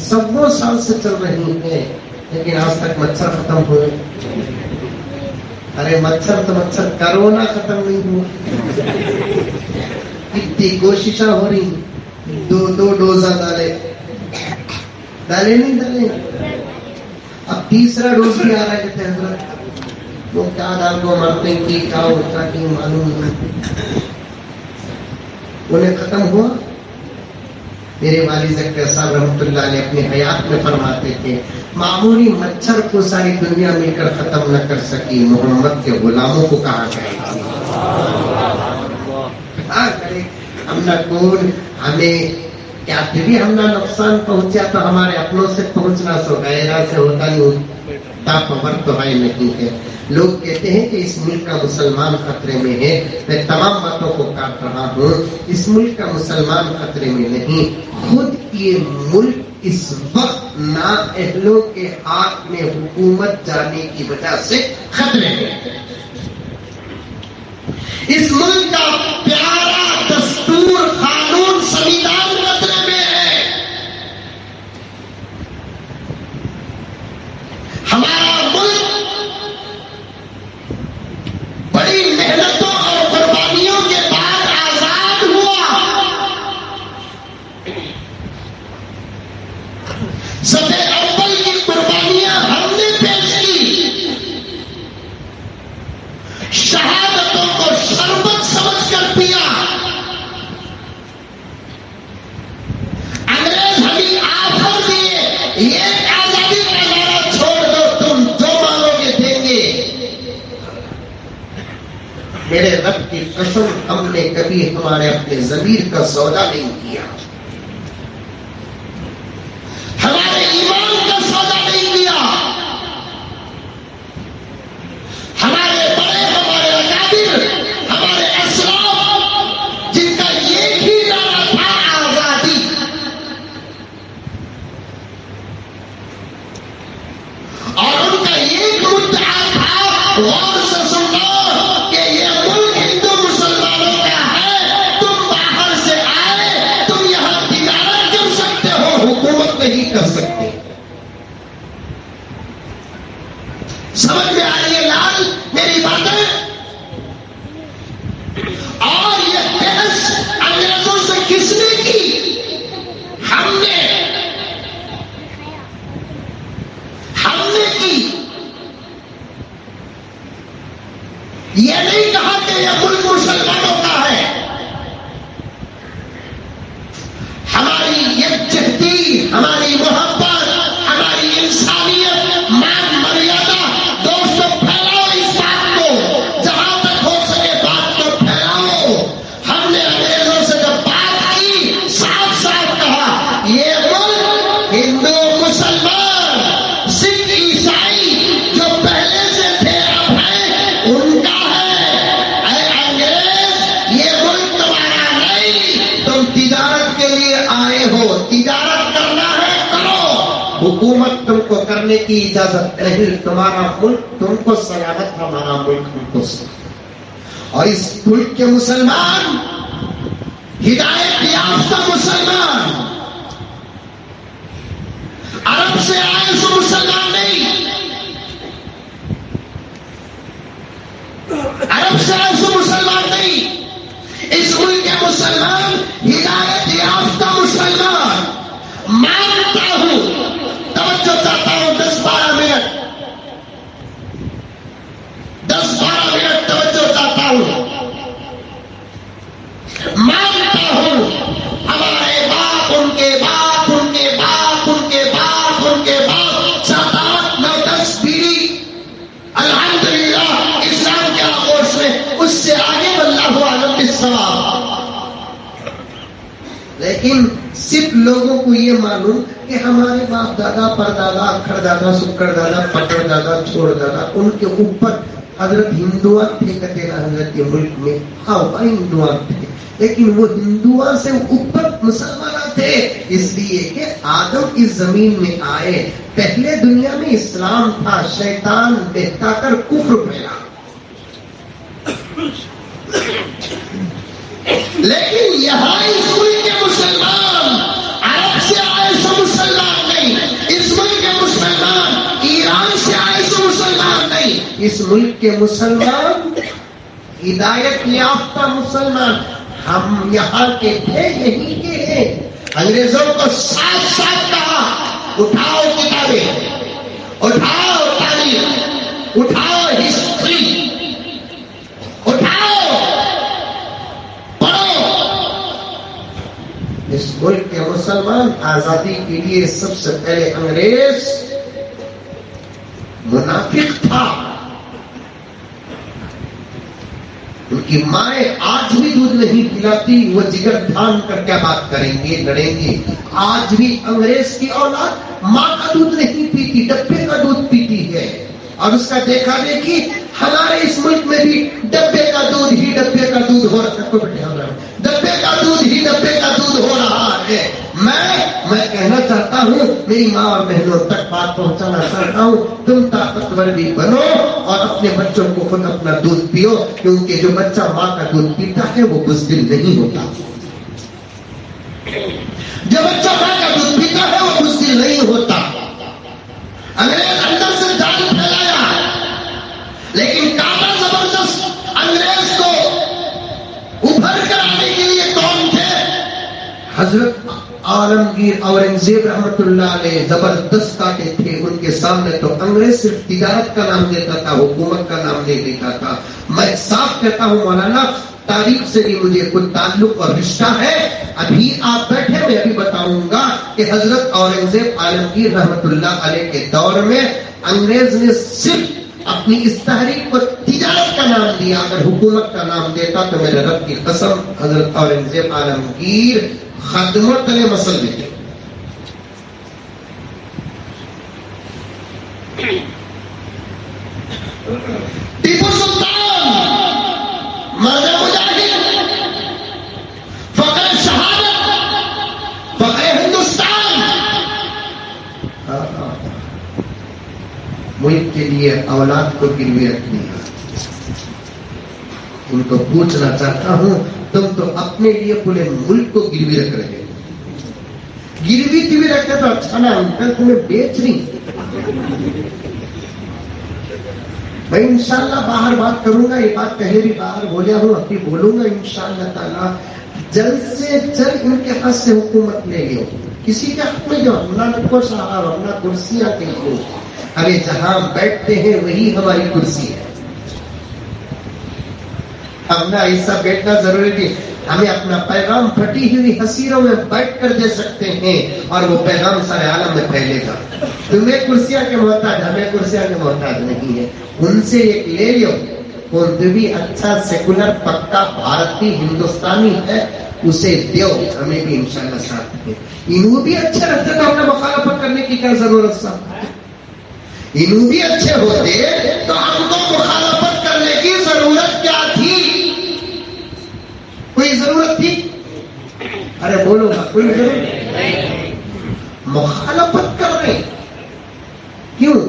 Speaker 1: سبوں سال سے چل رہی ہیں، لیکن آج تک مچھر ختم ہوئے. ارے مچھر تو مچھر، کرونا ختم نہیں ہوا. کتنی کوششیں ہو رہی، دو ڈوزہ ڈالے نہیں. اب تیسرا ڈوز بھی آ رہا ہے کہتے ہیں وہ کیا ڈال کو مرتے ہیں کہ کیا ہوتا کہ معلوم نہیں. انہیں ختم ہوا. میرے والد زکریا صاحب رحمۃ اللہ علیہ اپنی حیات میں فرماتے تھے معمولی مچھر کو ساری دنیا مل کر ختم نہ کر سکی، محمد کے غلاموں کو کہاں کرے گی. کہاں کرے ہم نہ کون ہمیں کیا بھی ہم نہ نقصان پہنچا تو ہمارے اپنوں سے پہنچنا سو غیرہ سے ہوتا نہیں، خبر تو ہے نہیں ہے. لوگ کہتے ہیں کہ اس ملک کا مسلمان خطرے میں ہے. میں تمام باتوں کو کاٹ رہا ہوں. اس ملک کا مسلمان خطرے میں نہیں، خود یہ ملک اس وقت نااہلوں کے ہاتھ میں حکومت جانے کی وجہ سے خطرے میں ہے. اس ملک کا پیارا دستور، قانون، سنویدھان خطرے میں ہے. ہمارا ملک بڑی محنتوں اور قربانیوں کے بعد آزاد ہوا. سب اول کی قربانیاں ہم نے پیش کی. شہادتوں کو شربت سمجھ کر پیا. انگریز ہمیں آفر دیے یہ آزادی کا نعرہ چھوڑ دو، تم جو مانگو گے دیں گے. میرے رب کی قسم ہم نے کبھی ہمارے اپنے ضمیر کا سودا نہیں کیا، ہمارے ایمان کا سودا نہیں کیا. ہمارے بڑے، ہمارے اکابر، ہمارے اسلاف جن کا ایک ہی نعرہ تھا آزادی، اور ان کا ایک مدعا تھا، غور سے سننا، کہ یہ ملک ہندو مسلمانوں کا ہے. تم باہر سے آئے، تم یہاں تجارت کر سکتے ہو، حکومت نہیں کر سکتے. سمجھ میں آ رہی ہے لال میری باتیں؟ اور یہ بحث انگریزوں سے کس نے کی؟ ہم نے کی. یہ نہیں کہا کہ یہ ملک مسلمانوں کا ہے. ہماری یکجہتی، ہماری محبت، ہماری انسانیت، مان مریادہ، دوستوں پھیلاؤ اس بات کو، جہاں تک ہو سکے بات کو پھیلاؤ. ہم نے انگریزوں سے جب بات کی صاف صاف کہا یہ ملک ہندو، مسلمان، سکھ، عیسائی جو پہلے سے تھے اب ہیں ان کا ہے. اے انگریز یہ ملک تمہارا نہیں، تم تجارت کے لیے آئے ہو، تجارت کرنا ہے کرو، حکومت تم کو کرنے کی اجازت نہیں. تمہارا ملک تم کو سلامت، ہمارا ملک ہم کو سلامت. اور اس ملک کے مسلمان، ہدایت یافتہ مسلمان، عرب سے آئے سو مسلمان نہیں، عرب سے آئے سو مسلمان نہیں. اس ملک کے مسلمان ہدایت یافتہ مسلمان. مانتا ہوں، توجہ چاہتا ہوں 10-12 منٹ توجہ چاہتا ہوں. مانتا ہوں ہمارے باپ، ان کے باپ، ان کے باپ، ان کے باپ، ان کے باپ 7، 8، 9، 10 پیڑھی الحمدللہ اسلام کے آغوش میں، اس سے آگے واللہ اعلم بالصواب. لیکن صرف لوگوں کو یہ معلوم کہ ہمارے باپ دادا پردادا اکھڑ دادا سکڑ دادا پکڑ دادا چھوڑ دادا ان کے اوپر حضرت ہندوان تھے کہتے ہیں حضرت کے ملک میں. ہاں بھائی ہندوان تھے لیکن وہ ہندوان سے اوپر مسلمان تھے اس لیے کہ آدم اس زمین میں آئے. پہلے دنیا میں اسلام تھا, شیطان بہتا کر کفر پھیلا. لیکن یہاں اس ملک کے مسلمان عرب سے آئے سو مسلمان نہیں, اس ملک کے مسلمان ایران سے آئے سو مسلمان نہیں, اس ملک کے مسلمان ہدایت یافتہ مسلمان ہم یہاں کے تھے, یہی کے ہیں. انگریزوں کو ساتھ ساتھ کہا اٹھاؤ کتابیں, اٹھاؤ تاریخ, اٹھاؤ ہسٹری, اٹھاؤ پڑھو. اس ملک کے مسلمان آزادی کے لیے سب سے پہلے انگریز منافق تھا. ان کی مائیں آج بھی دودھ نہیں پلاتی, وہ جگر تھام کر کیا بات کریں گے, لڑیں گے. آج بھی انگریز کی اولاد ماں کا دودھ نہیں پیتی, ڈبے کا دودھ پیتی ہے. اور اس کا دیکھا دیکھی ہمارے اس ملک میں بھی ڈبے کا دودھ ہی ڈبے کا دودھ ہو رہا ہے, ڈبے کا دودھ ہی ڈبے کا دودھ ہو رہا ہے. میں کہنا چاہتا ہوں, میری ماں اور بہنوں تک بات پہنچانا چاہتا ہوں, تم طاقتور بھی بنو اور اپنے بچوں کو خود اپنا دودھ پیو, کیونکہ جو بچہ ماں کا دودھ پیتا ہے وہ بزدل نہیں ہوتا. جو بچہ ماں کا دودھ پیتا ہے وہ بزدل نہیں ہوتا. انگریز اندر سے جال پھیلایا, لیکن کعبہ زبردست انگریز کو ابھر کر آنے کے لیے کون تھے؟ حضرت عالمگیر اورنگزیب رحمت اللہ علیہ زبردست کاٹے تھے. ان کے سامنے تو انگریز صرف تجارت کا نام لیتا تھا, حکومت کا نام نہیں لیتا تھا. میں صاف کہتا ہوں مولانا, تاریخ سے بھی مجھے کوئی تعلق اور رشتہ ہے. ابھی آپ بیٹھے, میں ابھی بتاؤں گا کہ حضرت اورنگزیب عالمگیر رحمت اللہ علیہ کے دور میں انگریز نے صرف اپنی اس تحریک کو تجارت کا نام دیا. اگر حکومت کا نام دیتا تو میرے رب کی قسم حضرت اورنگزیب عالمگیر خادموں تلے مسل دیتے. ٹیپو سلطان مرد مجاہد, فقر شہادت, فقر ہندوستان, ملک کے لیے اولاد کو گروی رکھنی ہے. ان کو پوچھنا چاہتا ہوں, تم تو اپنے لیے پورے ملک کو گروی رکھ رہے ہو. گروی بھی رکھتے تو اچھا نہ, انکل تمہیں بیچ رہی. میں انشاءاللہ باہر بات کروں گا, یہ بات پہلے بھی باہر بولیا ہوں, اب بھی بولوں گا انشاءاللہ تعالیٰ. جلد سے جلد ان کے ہاتھ سے حکومت لے لو. کسی کے حق میں جو ہمنا کو صاحب اپنا کرسیاں دیکھو, ارے جہاں بیٹھتے ہیں وہی ہماری کرسی ہے. ہم ایسا بیٹھنا ضروری نہیں. ہمیں اپنا پیغام پھٹی ہوئی حسیروں میں بیٹھ کر دے سکتے ہیں اور وہ پیغام سارے عالم میں پھیلے گا. تمہیں کرسیاں کے محتاج, ہمیں کرسیاں کے محتاج نہیں ہے. ان سے ایک لے لو, اور بھی اچھا سیکولر پکا بھارتی ہندوستانی ہے, اسے دیو, ہمیں بھی انشاءاللہ ساتھ ہے. انہوں بھی اچھے رہتے تو ہمیں مخالفت کرنے کی کیا ضرورت صاحب؟ انہوں بھی اچھے ہوتے تو ہم کو مخالفت کرنے کی ضرورت کیا تھی؟ کوئی ضرورت تھی؟ ارے بولو گا, کوئی ضرورت نہیں. مخالفت کر رہے کیوں؟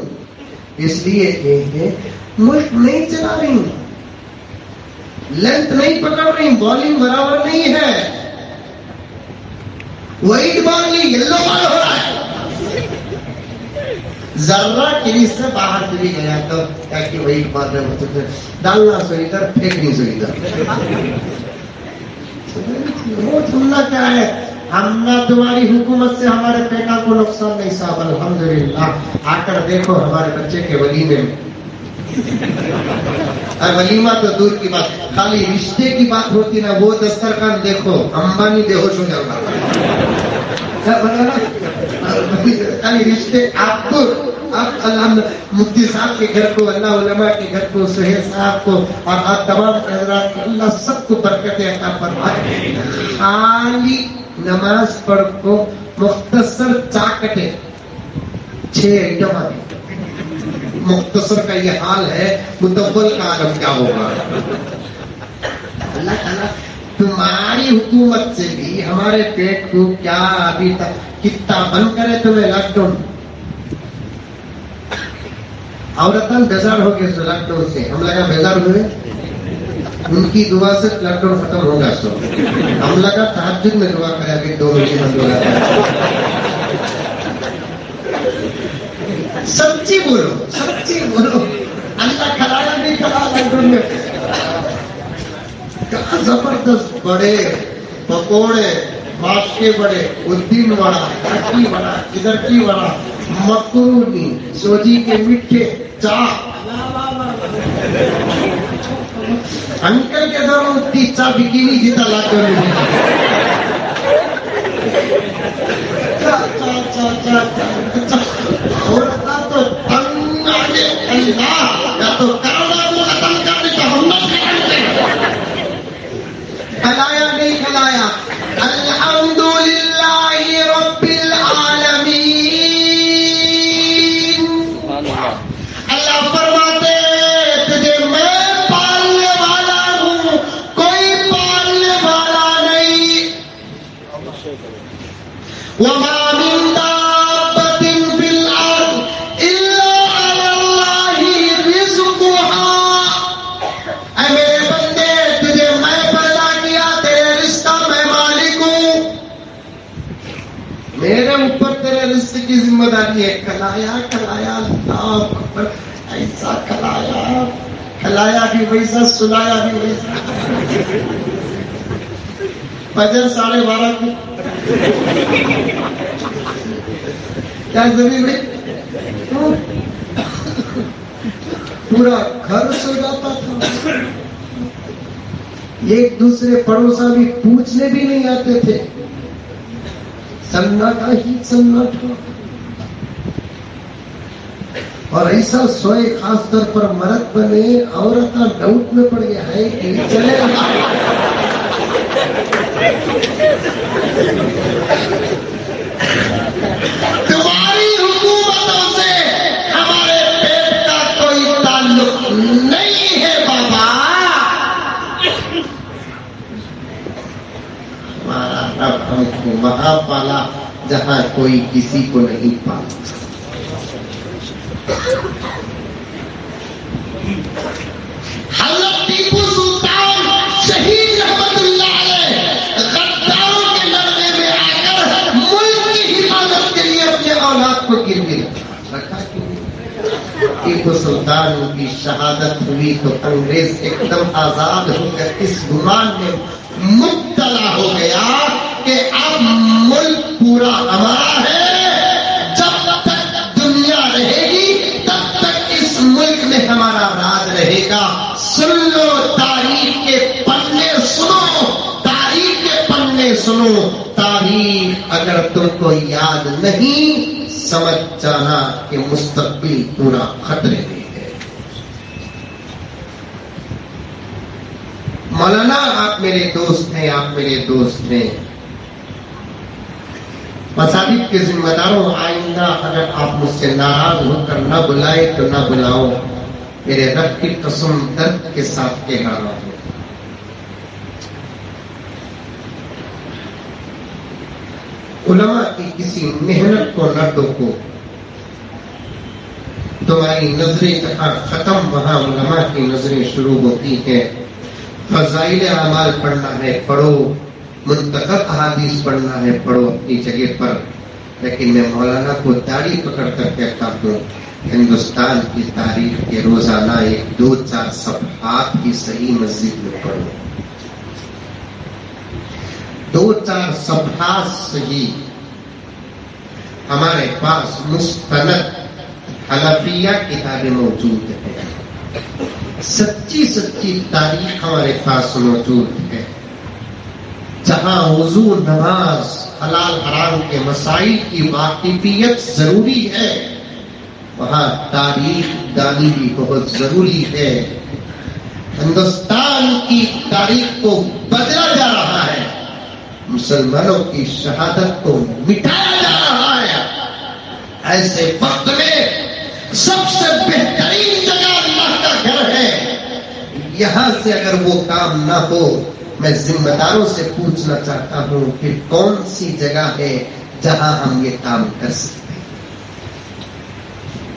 Speaker 1: اس لیے کہ ملک نہیں چلا رہی, لینتھ نہیں پکڑ رہی, بالنگ برابر نہیں ہے, وائٹ بال نہیں یلو بال ہو رہا ہے. ذرہ کلیس سے باہر چلی گیا تو کیا کہ وائٹ بال ہے, ڈالنا سو ادھر, پھینکنی سو ادھر. وہ سننا کیا ہے, ہم نہ تمہاری حکومت سے ہمارے بیٹا کو نقصان نہیں صاحب, الحمدللہ. آ کر دیکھو ہمارے بچے کے ولیمے میں, اور ولیمہ تو دور کی بات, خالی رشتے کی بات ہوتی نا, وہ دسترخوان دیکھو امبانی بے ہوش ہو جاتا. خالی رشتے آپ کو, آپ مفتی صاحب کے گھر کو, اللہ علماء کے گھر کو, سہیل صاحب کو, اور آپ تمام حضرات کو اللہ سب کو برکت عطا فرمائے. خالی نماز پڑھ کو مختصر چاکٹے 6 آئٹم آتے. مختصر کا یہ حال ہے، مطول کا عالم کیا ہوگا. اللہ تعالیٰ تمہاری حکومت سے بھی ہمارے پیٹ کو کیا ابھی تک کتنا بند کرے تمہیں لاک ڈاؤن. عورتیں بیزار ہو گئے لاک ڈاؤن سے، ہم لگا بیزار ہوئے، ان کی دعا سے لاک ڈاؤن ختم ہوگا. سو ہم لگا تہجد میں دعا کرا کہ 2 مہینے بند ہو جاتا. سچی بولو، سچی بولو. اللہ کھلایا نہیں کھلا لاک ڈاؤن میں. کیا زبردست بڑے پکوڑے، باش کے بڑے، الدین وڑا، کٹی وڑا، ادھر کی وڑا، مکرونی، سوجی کے میٹھے، چاہ. انکل کے دوروں اتنی چاہ بکی نہیں جیتا لاک ڈاؤن میں. اور تو تنگ آگے اللہ یا تو کرونا کو ختم کرنے کا ہم نہ کھلایا نہیں کھلایا. الحمدللہ رب العالمین. اللہ فرماتے تجھے میں پالنے والا ہوں، کوئی پالنے والا نہیں. وما من دابۃ فی الارض الا علی اللہ رزقها. اے میرے بندے تجھے میں پیدا کیا، تیرے رزق کا میں مالک ہوں، میرے اوپر تیرے رزق کی ذمہ داری ہے. کھلایا کھلایا اللہ اکبر. ایسا کھلایا، کھلایا بھی ویسا، سلایا بھی ویسا. فجر 12:30 کو کیا زمین میں پورا گھر سو جاتا تھا. ایک دوسرے پڑوسا بھی پوچھنے بھی نہیں آتے تھے. سناٹا ہی سناٹا. اور ایسا سوئے خاص طور پر مرد بنے، عورت ڈاؤٹ میں پڑ گیا ہے کہ چلے گا. تمہاری حکومتوں سے ہمارے پیٹ کا کوئی تعلق نہیں ہے بابا. ہمارا رب ہم کو وہاں پالا جہاں کوئی کسی کو نہیں پالا. حضرت ٹیپو سلطان شہید رحمت اللہ علیہ غداروں کے لڑنے میں آ کر ملک کی حفاظت کے لیے اپنے اولاد کو گروی رکھا. ٹیپو سلطان کی شہادت ہوئی تو انگریز ایک دم آزاد ہو کر اس گمان میں مبتلا ہو گیا کہ اب ملک پورا ہمارا ہے. جب تک دنیا رہے گی تب تک اس ملک میں ہمارا راج رہے گا. سن لو، تاریخ کے پنے سنو، تاریخ کے پنے سنو. تاریخ اگر تم کو یاد نہیں، سمجھ جانا کہ مستقبل پورا خطرے میں ہے. مولانا آپ میرے دوست ہیں، آپ میرے دوست ہیں. مساجد کے ذمہ داروں، آئندہ اگر آپ مجھ سے ناراض ہو کر نہ بلائے تو نہ بلاؤ. میرے رب کی قسم درد کے ساتھ کہہ رہا ہوں. علماء کی کسی محنت کو نہ ٹوکو. تمہاری نظریں جہاں ختم وہاں علماء کی نظریں شروع ہوتی ہیں. فضائل اعمال پڑھنا ہے پڑھو، منتخب احادیث پڑھنا ہے پڑھو اپنی جگہ پر. لیکن میں مولانا کو داڑھی پکڑ کر کہتا ہوں، ہندوستان کی تاریخ کے روزانہ 1-2-4 صفحات کی صحیح مسجد میں پڑھو. 2-4 صفحات صحیح. ہمارے پاس مستند حنفیہ کتابیں موجود ہیں. سچی سچی تاریخ ہمارے پاس موجود ہے. جہاں وضو، نماز، حلال حرام کے مسائل کی واقفیت ضروری ہے، وہاں تاریخ دانی بھی بہت ضروری ہے. ہندوستان کی تاریخ کو بدلا جا رہا ہے. مسلمانوں کی شہادت کو مٹایا جا رہا ہے. ایسے وقت میں سب سے بہترین جگہ اللہ کا گھر ہے. یہاں سے اگر وہ کام نہ ہو، میں ذمہ داروں سے پوچھنا چاہتا ہوں کہ کون سی جگہ ہے جہاں ہم یہ کام کر سکتے ہیں؟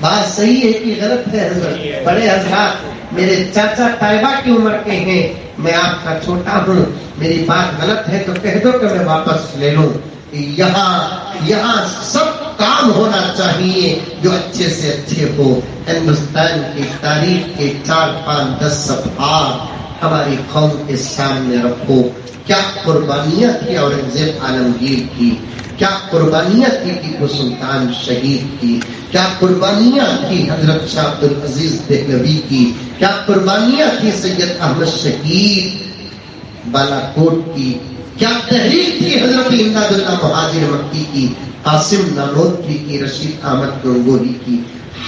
Speaker 1: بات صحیح ہے کہ غلط ہے حضرت؟ بڑے حضرات میرے چاچا طیبہ کی عمر کے ہیں، میں آپ کا چھوٹا ہوں، میری بات غلط ہے تو کہہ دو کہ میں واپس لے لوں. یہاں سب کام ہونا چاہیے جو اچھے سے اچھے ہو. ہندوستان کی تاریخ کے 4-5-10 صفحات ہماری قوم کے سامنے رکھو. کیا قربانیاں تھی اورنگزیب عالمگیر کی، کیا قربانیاں تھی ٹیپو سلطان شہید کی، کیا قربانیاں تھی حضرت شاہ عبد العزیز دہلوی کی، کیا قربانیاں تھی سید احمد شہید بالا کوٹ کی، کیا تحریک تھی حضرت امداد اللہ مہاجر مکی کی، قاسم نانوتوی کی، رشید احمد گنگوہی کی.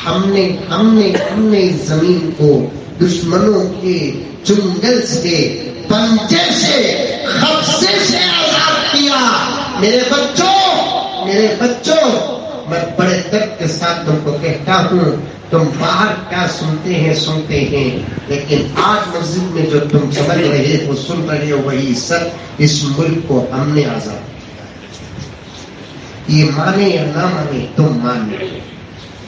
Speaker 1: ہم نے اس زمین کو دشمنوں کے چنگل سے، پنجے سے، قبضے سے آزاد کیا. میرے بچوں میں بڑے درد کے ساتھ تم کو کہتا ہوں، تم باہر کیا سنتے ہیں لیکن آج مسجد میں جو تم سمجھ رہے ہو، سن رہے ہو، وہی سب اس ملک کو ہم نے آزاد کیا. یہ مانے یا نہ مانے تم مانے،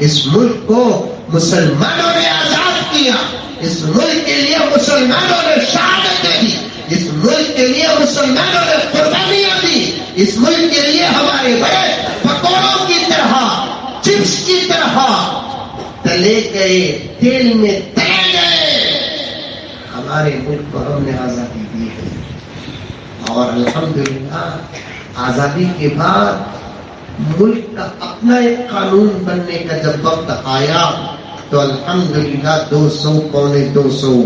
Speaker 1: اس ملک کو مسلمانوں نے آزاد کیا. اس ملک کے لیے مسلمانوں نے شہادتیں دی، اس ملک کے لیے مسلمانوں نے قربانیاں دی. اس ملک کے لیے ہمارے بڑے پکوڑوں کی طرح، چپس کی طرح تلے گئے، تیل میں تلے گئے. ہمارے ملک کو ہم نے آزادی دی ہے، اور الحمدللہ آزادی کے بعد ملک کا اپنا ایک قانون بننے کا جب وقت آیا تو الحمدللہ 200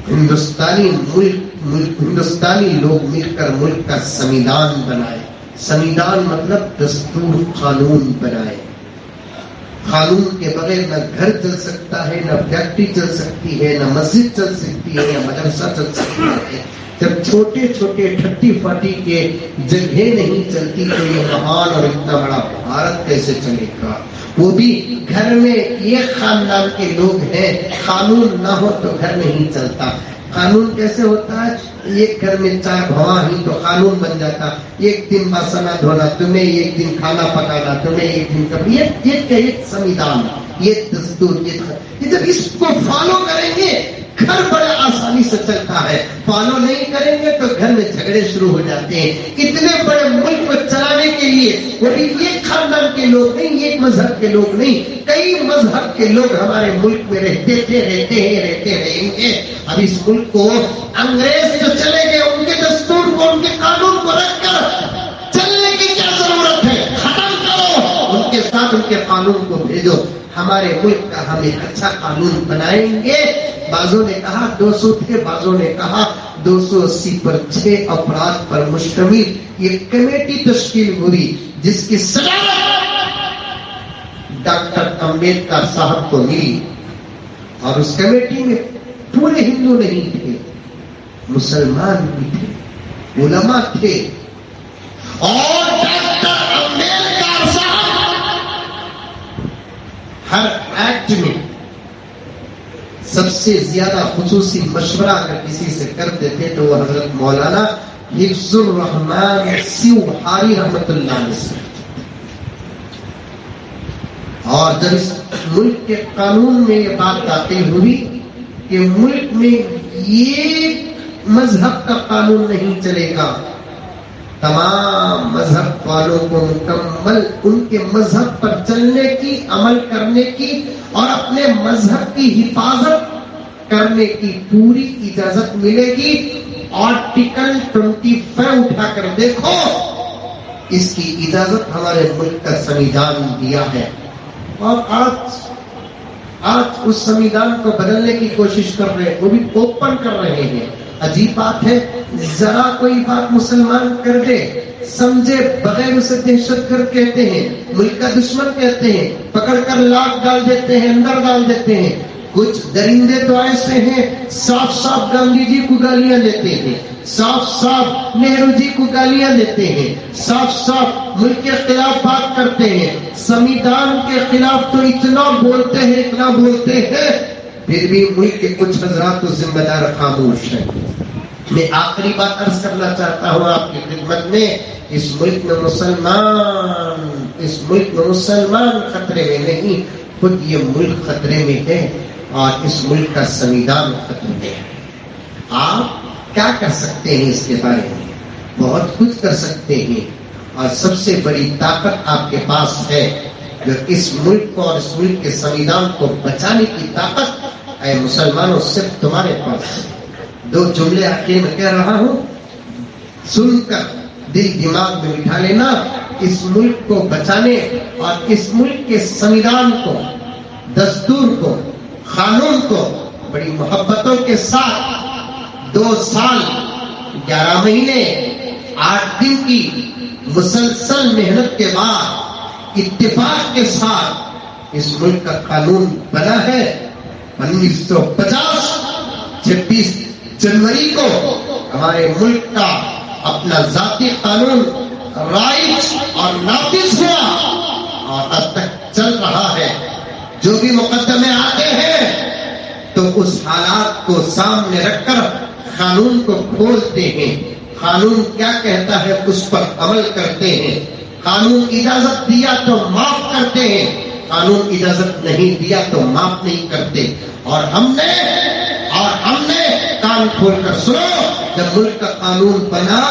Speaker 1: ہندوستانی لوگ مل کر ملک کا سنویدھان بنائے. سنویدھان مطلب دستور، قانون بنائے. قانون کے بغیر نہ گھر چل سکتا ہے، نہ فیکٹری چل سکتی ہے، نہ مسجد چل سکتی ہے، نہ مدرسہ چل سکتا ہے. جب چھوٹے چھوٹے ٹھٹی فاٹی کے جگہ نہیں چلتی تو یہ مہان اور اتنا بڑا بھارت کیسے چلے گا؟ وہ بھی گھر میں ایک خاندان کے لوگ ہیں، قانون نہ ہو تو گھر نہیں چلتا. قانون کیسے ہوتا ہے؟ ایک گھر میں 4 بھاوا ہی تو قانون بن جاتا. ایک دن باسنا دھونا تمہیں، ایک دن کھانا پکانا تمہیں، ایک دن کبھی. ایک سنویدھان، یہ دستور، یہ جب اس کو فالو کریں گے گھر بڑے آسانی سے چلتا ہے. فالو نہیں کریں گے تو گھر میں جھگڑے شروع ہو جاتے ہیں. اتنے بڑے ملک کو چلانے کے لیے وہ بھی ایک خاندان کے لوگ نہیں، ایک مذہب کے لوگ نہیں، کئی مذہب کے لوگ ہمارے ملک میں رہتے رہیں گے. اب اس ملک کو انگریز جو چلے گئے ان کے دستور کو، ان کے قانون کو رکھ کر چلنے کی کیا ضرورت ہے؟ ختم کرو، ان کے ساتھ ان کے قانون کو بھیجو. ہمارے ملک کا ہم ایک اچھا قانون بنائیں گے. بعضوں نے کہا 200 تھے، بعضوں نے کہا 280 پر 6 افراد پر مشتمل یہ کمیٹی تشکیل ہوئی، جس کی صدارت ڈاکٹر امبیڈکر صاحب کو ملی. اور اس کمیٹی میں پورے ہندو نہیں تھے، مسلمان بھی تھے، علماء تھے. اور ڈاکٹر امبیڈکر صاحب ہر ایکٹ میں سب سے زیادہ خصوصی مشورہ اگر کسی سے کرتے تھے تو وہ حضرت مولانا حفظ الرحمان سیوہاری رحمت اللہ علیہ سے. اور جب اس ملک کے قانون میں یہ بات داخل ہوئی کہ ملک میں ایک مذہب کا قانون نہیں چلے گا، تمام مذہب والوں کو مکمل ان کے مذہب پر چلنے کی، عمل کرنے کی اور اپنے مذہب کی حفاظت کرنے کی پوری اجازت ملے گی. آرٹیکل 25 اٹھا کر دیکھو، اس کی اجازت ہمارے ملک کا سنویدھان دیا ہے. اور آج اس سنویدھان کو بدلنے کی کوشش کر رہے ہیں، وہ بھی اوپن کر رہے ہیں. عجیب بات ہے، ذرا کوئی بات مسلمان کر دے، سمجھے بغیر اسے دہشت گرد کہتے ہیں، ملک کا دشمن کہتے ہیں، پکڑ کر لاک ڈال دیتے ہیں، اندر ڈال دیتے ہیں. کچھ درندے تو ایسے ہیں صاف صاف گاندھی جی کو گالیاں دیتے ہیں، صاف صاف نہرو جی کو گالیاں دیتے ہیں، صاف صاف ملک کے خلاف بات کرتے ہیں، سمویدھان کے خلاف تو اتنا بولتے ہیں، پھر بھی ملک کے کچھ حضرات تو ذمہ دار خاموش ہیں۔ میں آخری بات عرض کرنا چاہتا ہوں آپ کی خدمت میں، اس ملک میں مسلمان خطرے میں نہیں، خود یہ ملک خطرے میں ہے اور اس ملک کا سمویدھان خطرے میں ہے۔ آپ کیا کر سکتے ہیں اس کے بارے میں؟ بہت کچھ کر سکتے ہیں، اور سب سے بڑی طاقت آپ کے پاس ہے، جو اس ملک کو اور اس ملک کے سمویدھان کو بچانے کی طاقت اے مسلمانوں صرف تمہارے پاس ہے۔ دو جملے آخر میں کہہ رہا ہوں، سن کر دل دماغ میں بٹھا لینا۔ اس ملک کو بچانے اور اس ملک کے سمویدھان کو، دستور کو، قانون کو بڑی محبتوں کے ساتھ 2 سال 11 مہینے 8 دن کی مسلسل محنت کے بعد اتفاق کے ساتھ اس ملک کا قانون بنا ہے۔ 1950 26 جنوری کو ہمارے ملک کا اپنا ذاتی قانون رائج اور نافذ ہوا، اور اب تک چل رہا ہے۔ جو بھی مقدمے آتے ہیں تو اس حالات کو سامنے رکھ کر قانون کو کھولتے ہیں، قانون کیا کہتا ہے اس پر عمل کرتے ہیں، قانون اجازت دیا تو معاف کرتے ہیں، قانون اجازت نہیں دیا تو معاف نہیں کرتے۔ اور ہم نے کان کھول کر سنو، جب ملک کا قانون بنا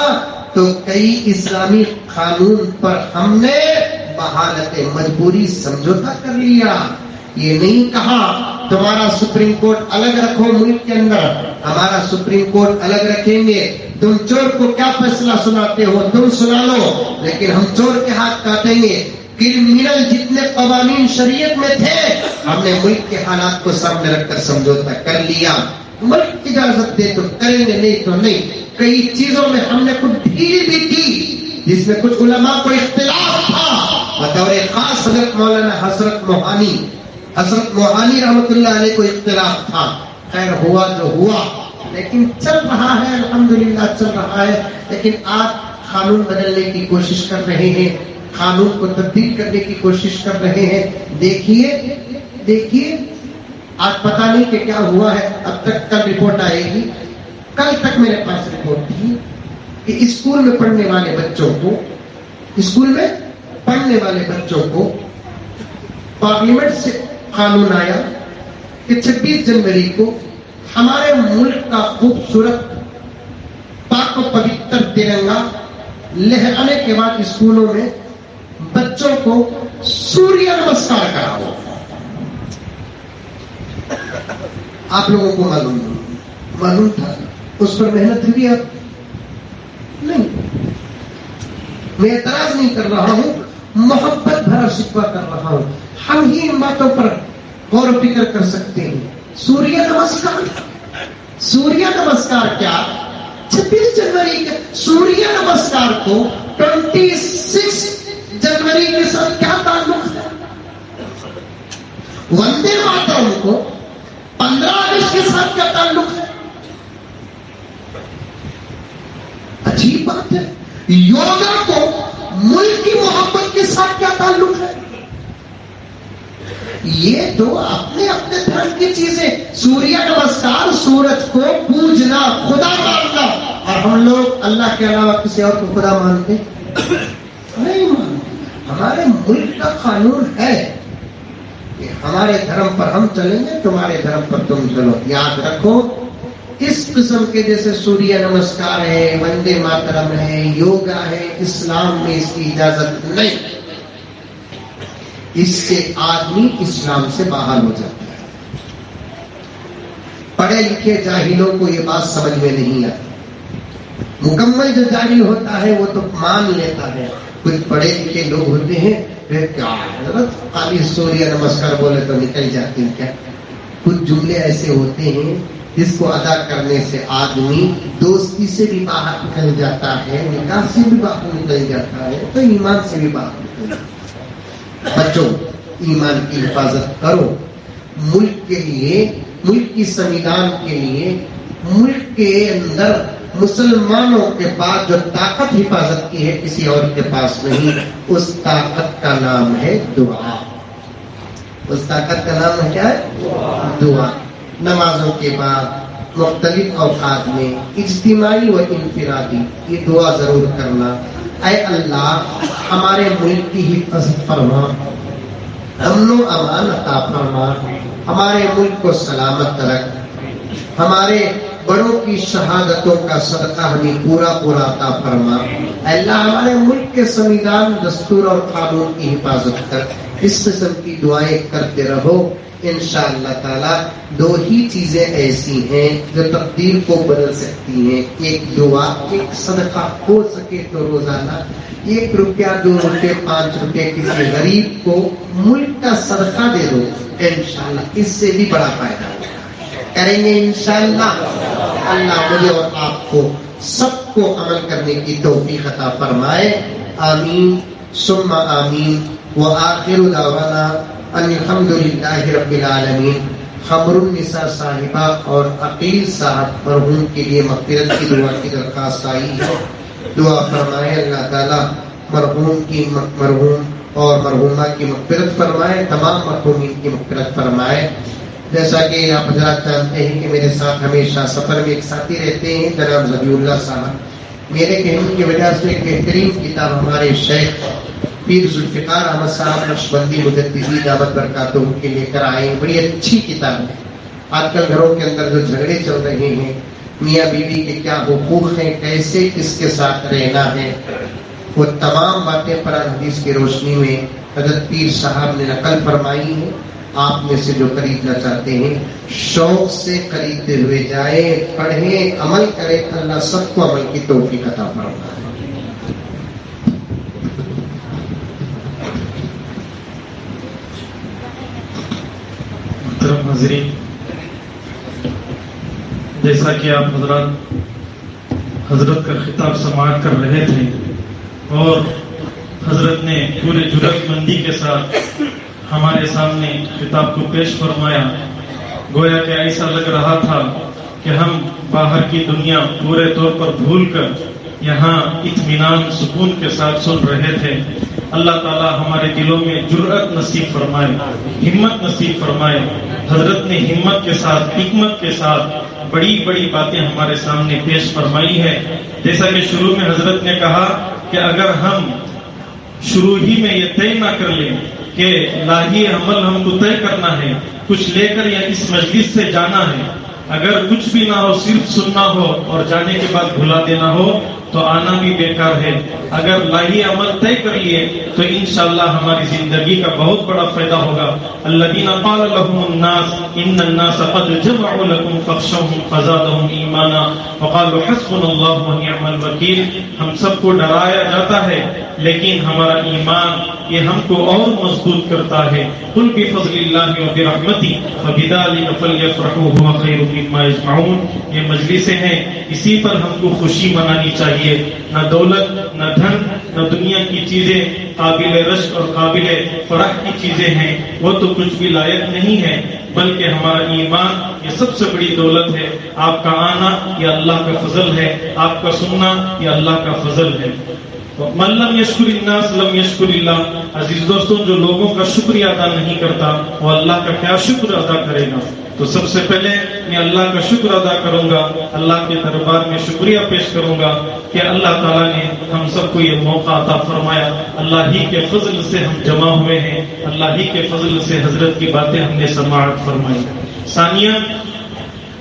Speaker 1: تو کئی اسلامی قانون پر ہم نے بحالت مجبوری سمجھوتا کر لیا۔ یہ نہیں کہا تمہارا سپریم کورٹ الگ رکھو ملک کے اندر، ہمارا سپریم کورٹ الگ رکھیں گے، تم چور کو کیا فیصلہ سناتے ہو تم سنا لو، لیکن ہم چور کے ہاتھ کاٹیں گے۔ کرمنل جتنے قوانین شریعت میں تھے ہم نے ملک کے حالات کو سامنے رکھ کر سمجھوتا کر لیا۔ ملک اجازت دے تو کریں گے، نہیں تو نہیں۔ کئی چیزوں میں ہم نے کچھ ڈھیل بھی کی جس میں کچھ علماء کو اختلاف تھا، بطور خاص حضرت مولانا حضرت موہانی رحمت اللہ علیہ کو اختلاف تھا۔ خیر ہوا جو ہوا، لیکن چل رہا ہے، الحمدللہ چل رہا ہے۔ لیکن آج قانون بدلنے کی کوشش کر رہے ہیں، قانون کو تبدیل کرنے کی کوشش کر رہے ہیں۔ دیکھیے آج پتہ نہیں کہ کیا ہوا ہے، اب تک کل رپورٹ آئے گی۔ کل تک میرے پاس رپورٹ تھی کہ اسکول میں پڑھنے والے بچوں کو پارلیمنٹ سے قانون آیا کہ 26 جنوری کو ہمارے ملک کا خوبصورت پاک و پوتر ترنگا لہرانے کے بعد اسکولوں میں بچوں کو سوریہ نمسکار کراؤ۔ آپ لوگوں کو معلوم تھا، اس پر محنت ہوئی؟ اب نہیں، میں اعتراض نہیں کر رہا ہوں، محبت بھرا شکوہ کر رہا ہوں۔ ہم ہی ان باتوں پر غور و فکر کر سکتے ہیں۔ سوریہ نمسکار کیا 26 جنوری کے سوریہ نمسکار کو 26 جنوری کے ساتھ کیا تعلق ہے؟ وندے ماترم کو 15 اگست کے ساتھ کیا تعلق ہے؟ عجیب بات ہے۔ یوگا کو ملک کی محبت کے ساتھ کیا تعلق ہے؟ یہ تو اپنے دھرم کی چیزیں، سوریہ نمسکار سورج کو پوجنا، خدا ماننا، اور ہم لوگ اللہ کے علاوہ کسی اور کو خدا مانتے نہیں مانتے۔ ہمارے ملک کا قانون ہے کہ ہمارے دھرم پر ہم چلیں گے، تمہارے دھرم پر تم چلو۔ یاد رکھو، اس قسم کے جیسے سوریہ نمسکار ہے، وندے ماترم ہے، یوگا ہے، اسلام میں اس کی اجازت نہیں۔ اس سے آدمی اسلام سے باہر ہو جاتا ہے۔ پڑھے لکھے جاہلوں کو یہ بات سمجھ میں نہیں آتی۔ مکمل جو جاہل ہوتا ہے وہ تو مان لیتا ہے، کچھ پڑھے لکھے لوگ ہوتے ہیں پھر کیا حضرت خالی سوریہ نمسکار بولے تو نکل جاتے ہیں کیا؟ کچھ جملے ایسے ہوتے ہیں جس کو ادا کرنے سے آدمی دوستی سے بھی باہر نکل جاتا ہے، نکاح سے بھی باہر نکل جاتا ہے، تو ایمان سے بھی باہر نکل جاتا ہے۔ بچوں، ایمان کی حفاظت کرو، ملک کے لیے، ملک کی سنویدھان کے لیے، ملک کے اندر مسلمانوں کے پاس جو طاقت حفاظت کی ہے کسی اور کے پاس نہیں، اس طاقت کا نام ہے دعا۔ اس طاقت کا نام ہے کیا ہے؟ دعا۔ نمازوں کے بعد مختلف اوقات میں اجتماعی و انفرادی یہ دعا ضرور کرنا، اے اللہ ہمارے ملک کی حفاظت فرما، امن و امان عطا فرما، ہمارے ملک کو سلامت رکھ، ہمارے بڑوں کی شہادتوں کا صدقہ ہمیں پورا پورا عطا فرما، اے اللہ ہمارے ملک کے سنویدھان، دستور اور قانون کی حفاظت کر۔ اس قسم کی دعائیں کرتے رہو، انشاءاللہ تعالی دو ہی چیزیں ایسی ہیں جو تقدیر کو بدل سکتی ہیں، ایک دعا، ایک صدقہ، ہو سکے تو روزانہ 1 روپیہ 2 روپے 5 روپے کسی غریب کو ملک کا صدقہ دے دو، انشاءاللہ اس سے بھی بڑا فائدہ کریں گے انشاءاللہ۔ اللہ مجھے اور آپ کو سب کو عمل کرنے کی توفیق عطا فرمائے، آمین ثم آمین۔ وآخر دعوانا ان الحمدللہ رب العالمین۔ خبر النساء صاحبہ اور عقیل صاحب مرحوم کے لیے مغفرت کی دعا کی درخواست آئی ہے، دعا فرمائے اللہ تعالیٰ مرحوم اور مرحومہ کی مغفرت فرمائے، تمام مرحومین کی مغفرت فرمائے۔ جیسا کہ آپ حضرات جانتے ہیں کہ میرے ساتھ ہمیشہ سفر میں ایک ساتھی رہتے ہیں جناب ذبیح اللہ صاحب، میرے کہنے کی وجہ سے ایک بہترین کتاب ہمارے شیخ پیر ذوالفقار احمد صاحب نقشبندی مجددی دعوت برکاتہ کے لے کر آئے، بڑی اچھی کتاب ہے۔ آج کل گھروں کے اندر جو جھگڑے چل رہے ہیں، میاں بیوی کے کیا حقوق ہیں، کیسے کس کے ساتھ رہنا ہے، وہ تمام باتیں قرآن حدیث کی روشنی میں حضرت پیر صاحب نے نقل فرمائی ہیں۔ آپ میں سے جو خریدنا چاہتے ہیں شوق سے خریدتے ہوئے جائیں، پڑھیں، عمل کریں، اللہ سب کو عمل کی توفیق عطا فرمائے۔
Speaker 2: محترم حاضرین، جیسا کہ آپ حضرات حضرت کا خطاب سماعت کر رہے تھے اور حضرت نے پورے جرأت مندی کے ساتھ ہمارے سامنے خطاب کو پیش فرمایا، گویا کہ ایسا لگ رہا تھا کہ ہم باہر کی دنیا پورے طور پر بھول کر یہاں اطمینان سکون کے ساتھ سن رہے تھے۔ اللہ تعالی ہمارے دلوں میں جرأت نصیب فرمائے، ہمت نصیب فرمائے۔ حضرت نے ہمت کے ساتھ، حکمت کے ساتھ بڑی بڑی باتیں ہمارے سامنے پیش فرمائی ہے۔ جیسا کہ شروع میں حضرت نے کہا کہ اگر ہم شروع ہی میں یہ طے نہ کر لیں کہ لاہی عمل ہم کو طے کرنا ہے، کچھ لے کر یا اس مجلس سے جانا ہے، اگر کچھ بھی نہ ہو، صرف سننا ہو اور جانے کے بعد بھلا دینا ہو تو آنا بھی بیکار ہے۔ اگر لاہی عمل طے کر لیے تو انشاءاللہ ہماری زندگی کا بہت بڑا فائدہ ہوگا۔ الذین قال لهم الناس ان الناس قد جمعوا لكم فاخشوهم فزادهم ایمانا وقالوا حسبنا الله ونعم الوکیل۔ ہم سب کو ڈرایا جاتا ہے لیکن ہمارا ایمان یہ ہم کو اور مضبوط کرتا ہے۔ قل بفضل اللہ وبرحمتہ فبذلک فلیفرحوا هو خیر مما یجمعون۔ یہ مجلسیں ہیں، اسی پر ہم کو خوشی منانی چاہیے۔ نہ دولت، نہ دھن، نہ دنیا کی چیزیں قابل رشک اور قابل فرح کی چیزیں ہیں، وہ تو کچھ بھی لائق نہیں ہے، بلکہ ہمارا ایمان یہ سب سے بڑی دولت ہے۔ آپ کا آنا یہ اللہ کا فضل ہے، آپ کا سننا یہ اللہ کا فضل ہے۔ من لم یشکر الناس لم یشکر اللہ۔ عزیز دوستوں، جو لوگوں کا شکریہ ادا نہیں کرتا وہ اللہ کا کیا شکر ادا کرے گا؟ تو سب سے پہلے میں اللہ کا شکر ادا کروں گا، اللہ کے دربار میں شکریہ پیش کروں گا کہ اللہ تعالیٰ نے ہم سب کو یہ موقع عطا فرمایا۔ اللہ ہی کے فضل سے ہم جمع ہوئے ہیں، اللہ ہی کے فضل سے حضرت کی باتیں ہم نے سماعت فرمائی۔ ثانیہ،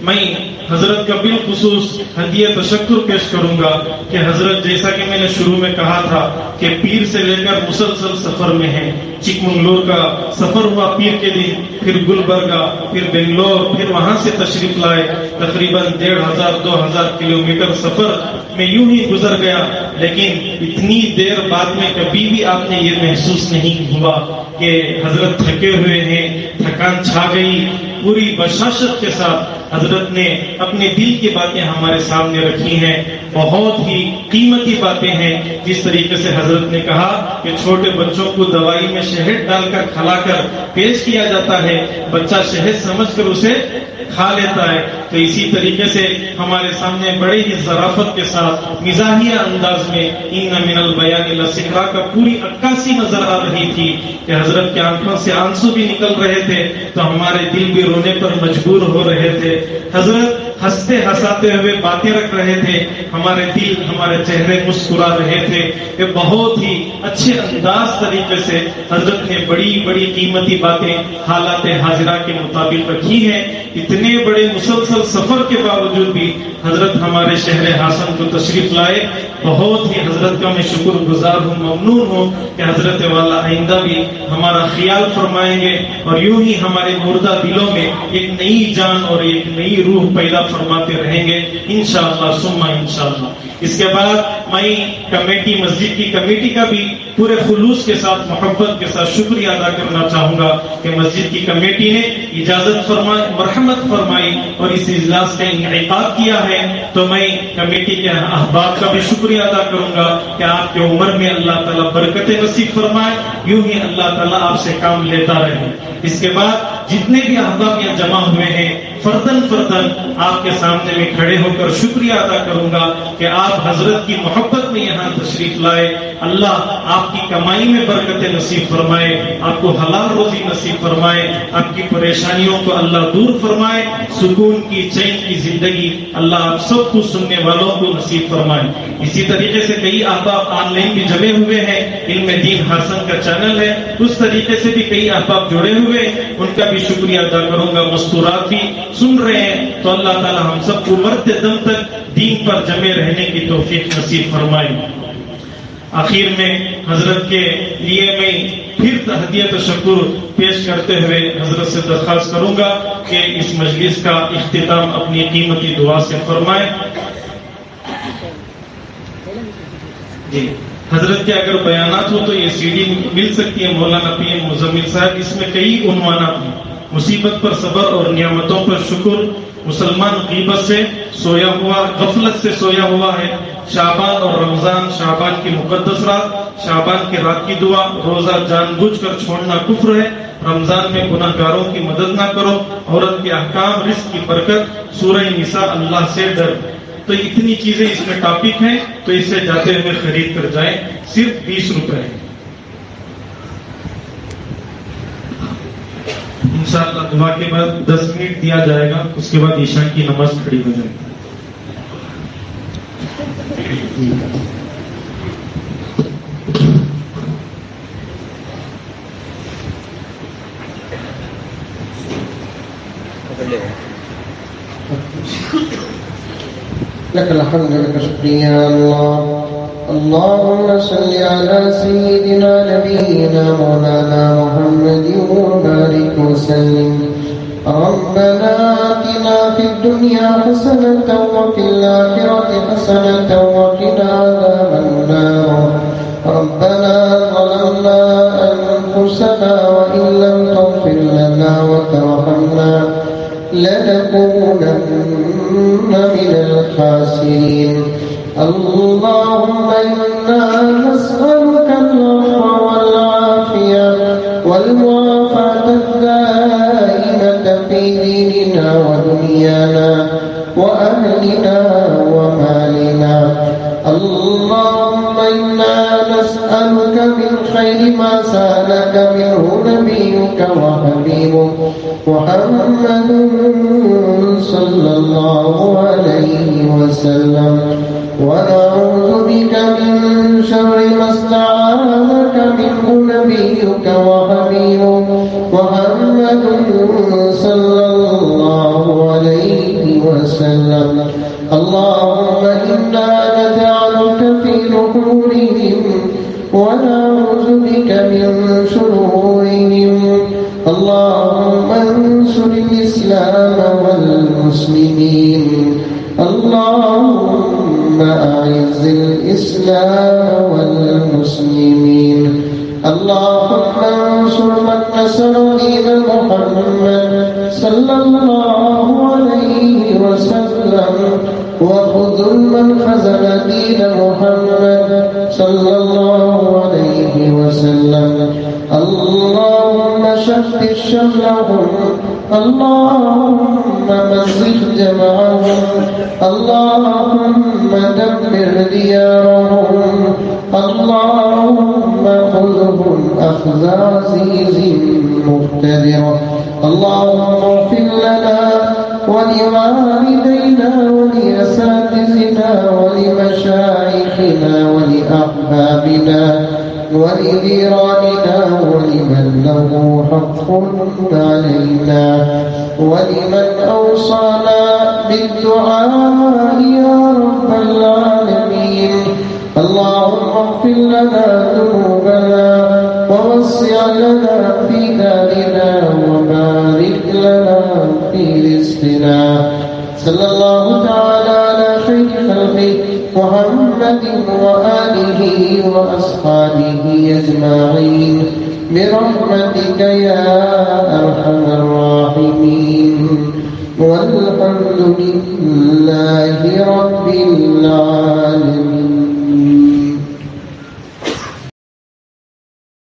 Speaker 2: میں حضرت کا بالخصوص ہدیہ تشکر پیش کروں گا کہ حضرت جیسا کہ میں نے شروع میں کہا تھا کہ پیر سے لے کر مسلسل سفر میں ہیں۔ چکمنگلور کا سفر ہوا پیر کے دن، پھر گلبرگہ، پھر بنگلور، پھر وہاں سے تشریف لائے۔ تقریباً 1500-2000 کلومیٹر سفر میں یوں ہی گزر گیا، لیکن اتنی دیر بعد میں کبھی بھی آپ نے یہ محسوس نہیں ہوا کہ حضرت تھکے ہوئے ہیں، تھکان چھا گئی۔ پوری بشاشت کے ساتھ حضرت نے اپنے دل کی باتیں ہمارے سامنے رکھی ہیں، بہت ہی قیمتی باتیں ہیں. جس طریقے سے حضرت نے کہا کہ چھوٹے بچوں کو دوائی میں شہد ڈال کر کھلا کر پیش کیا جاتا ہے، بچہ شہد سمجھ کر اسے کھا لیتا ہے، تو اسی طریقے سے ہمارے سامنے بڑے ہی ظرافت کے ساتھ مزاحیہ انداز میں ان من البیان لسحرا کا پوری عکاسی نظر آ رہی تھی کہ حضرت کی آنکھوں سے آنسو بھی نکل رہے تھے تو ہمارے دل بھی رونے پر مجبور ہو رہے تھے. حضرت ہنستے ہنساتے ہوئے باتیں رکھ رہے تھے، ہمارے دل ہمارے چہرے مسکرا رہے تھے کہ بہت ہی اچھے انداز طریقے سے حضرت نے بڑی بڑی قیمتی باتیں حالات حاضرہ کے مطابق رکھی ہیں. اتنے بڑے مسلسل سفر کے باوجود بھی حضرت ہمارے شہر حسن کو تشریف لائے. بہت ہی حضرت کا میں شکر گزار ہوں، ممنون ہوں کہ حضرت والا آئندہ بھی ہمارا خیال فرمائیں گے اور یوں ہی ہمارے مردہ دلوں میں ایک نئی جان اور ایک نئی روح پیدا فرماتے رہیں گے انشاءاللہ ثم انشاءاللہ. اس کے بعد میں کمیٹی، مسجد کی کمیٹی کا بھی پورے خلوص کے ساتھ محبت کے ساتھ شکریہ ادا کرنا چاہوں گا کہ مسجد کی کمیٹی نے اجازت فرمائی، مرحمت فرمائی اور اس اجلاس کا انعقاد کیا ہے. تو میں کمیٹی کے احباب کا بھی شکریہ ادا کروں گا کہ آپ کی عمر میں اللہ تعالیٰ برکت نصیب فرمائے، یوں ہی اللہ تعالیٰ آپ سے کام لیتا رہے. اس کے بعد جتنے بھی احباب یہاں جمع ہوئے ہیں فردن فردن آپ کے سامنے میں کھڑے ہو کر شکریہ ادا کروں گا کہ آپ حضرت کی محبت میں یہاں تشریف لائے. اللہ آپ کی کمائی میں برکت نصیب فرمائے، آپ کو حلال روزی نصیب فرمائے، آپ کی پریشانیوں کو اللہ دور فرمائے، سکون کی چین کی زندگی اللہ آپ سب کو سننے والوں کو نصیب فرمائے. اسی طریقے سے کئی احباب آن لائن بھی جمع ہوئے ہیں، علم دین حسن کا چینل ہے، اس طریقے سے بھی کئی احباب جڑے ہوئے، ان کا بھی شکریہ ادا کروں گا. مستورات بھی سن رہے ہیں تو اللہ تعالی ہم سب کو مرتے دم تک دین پر جمے رہنے کی توفیق نصیب فرمائے. آخر میں حضرت کے لیے میں پھر تہدیہ تشکر پیش کرتے ہوئے حضرت سے درخواست کروں گا کہ اس مجلس کا اختتام اپنی قیمتی دعا سے فرمائے. جی حضرت کے اگر بیانات ہو تو یہ سی ڈی مل سکتی ہے مولانا پی ایم مزمل صاحب. اس میں کئی عنوانات ہیں: مصیبت پر صبر اور نعمتوں پر شکر، مسلمان غیبت سے سویا ہوا، غفلت سے سویا ہوا ہے، شعبان اور رمضان، شعبان کی مقدس رات، شعبان کی رات کی دعا، روزہ جان بوجھ کر چھوڑنا کفر ہے، رمضان میں گناہ گاروں کی مدد نہ کرو، عورت کے احکام، رزق کی برکت، سورہ نساء، اللہ سے ڈر. تو اتنی چیزیں اس میں ٹاپک ہیں تو اسے جاتے ہوئے خرید کر جائیں، صرف 20 روپے. انشاءاللہ دعا کے بعد 10 منٹ دیا جائے گا، اس کے بعد عشاء کی نماز کھڑی ہو جائے گی.
Speaker 3: لك الحمد لك شكري يا الله. اللهم صل على سيدنا نبينا مولانا محمد وبارك وسلم. ربنا آتنا في الدنيا حسنة وفي الآخرة حسنة وقنا عذاب النار. ربنا ظلمنا أنفسنا وإن لم تغفر لنا وترحمنا لنكونن من الخاسرين. اللهم إنا نسألك العفو والعافية والمعافاة الدائمة في ديننا ودنيانا وأهلنا ومالنا. اللهم إنا نسألك من خير ما سألك منه نبيك وحبيبك محمد صلى الله عليه وسلم، ونعوذ بك من شر ما استعاذك منه نبيك وحبيبك محمد صلى الله عليه وسلم. اللهم إنا نجعلك في نحورهم ونعوذ بك من شرورهم. اللهم انصر الإسلام والمسلمين. اللهم أعز الإسلام والمسلمين. اللهم انصر من نصر دين محمد صلى الله عليه وخذل من خذل دين محمد صلى الله عليه وسلم. اللهم شتت شملهم، اللهم مزق جمعهم، اللهم دمر ديارهم، اللهم خذهم أخذ عزيز مقتدر. اللهم اغفر لنا ولوالدينا ولأساتذتنا ولمشايخنا ولأحبابنا ولجيراننا ولمن له حق علينا ولمن أوصانا بالدعاء يا رب العالمين. اللهم اغفر لنا ذنوبنا ووسع لنا في دارنا وبارك لنا في رزقنا. صلى الله تعالى على خير خلقه محمد وآله وأصحابه أجمعين برحمتك يا أرحم الراحمين. والحمد لله رب العالمين.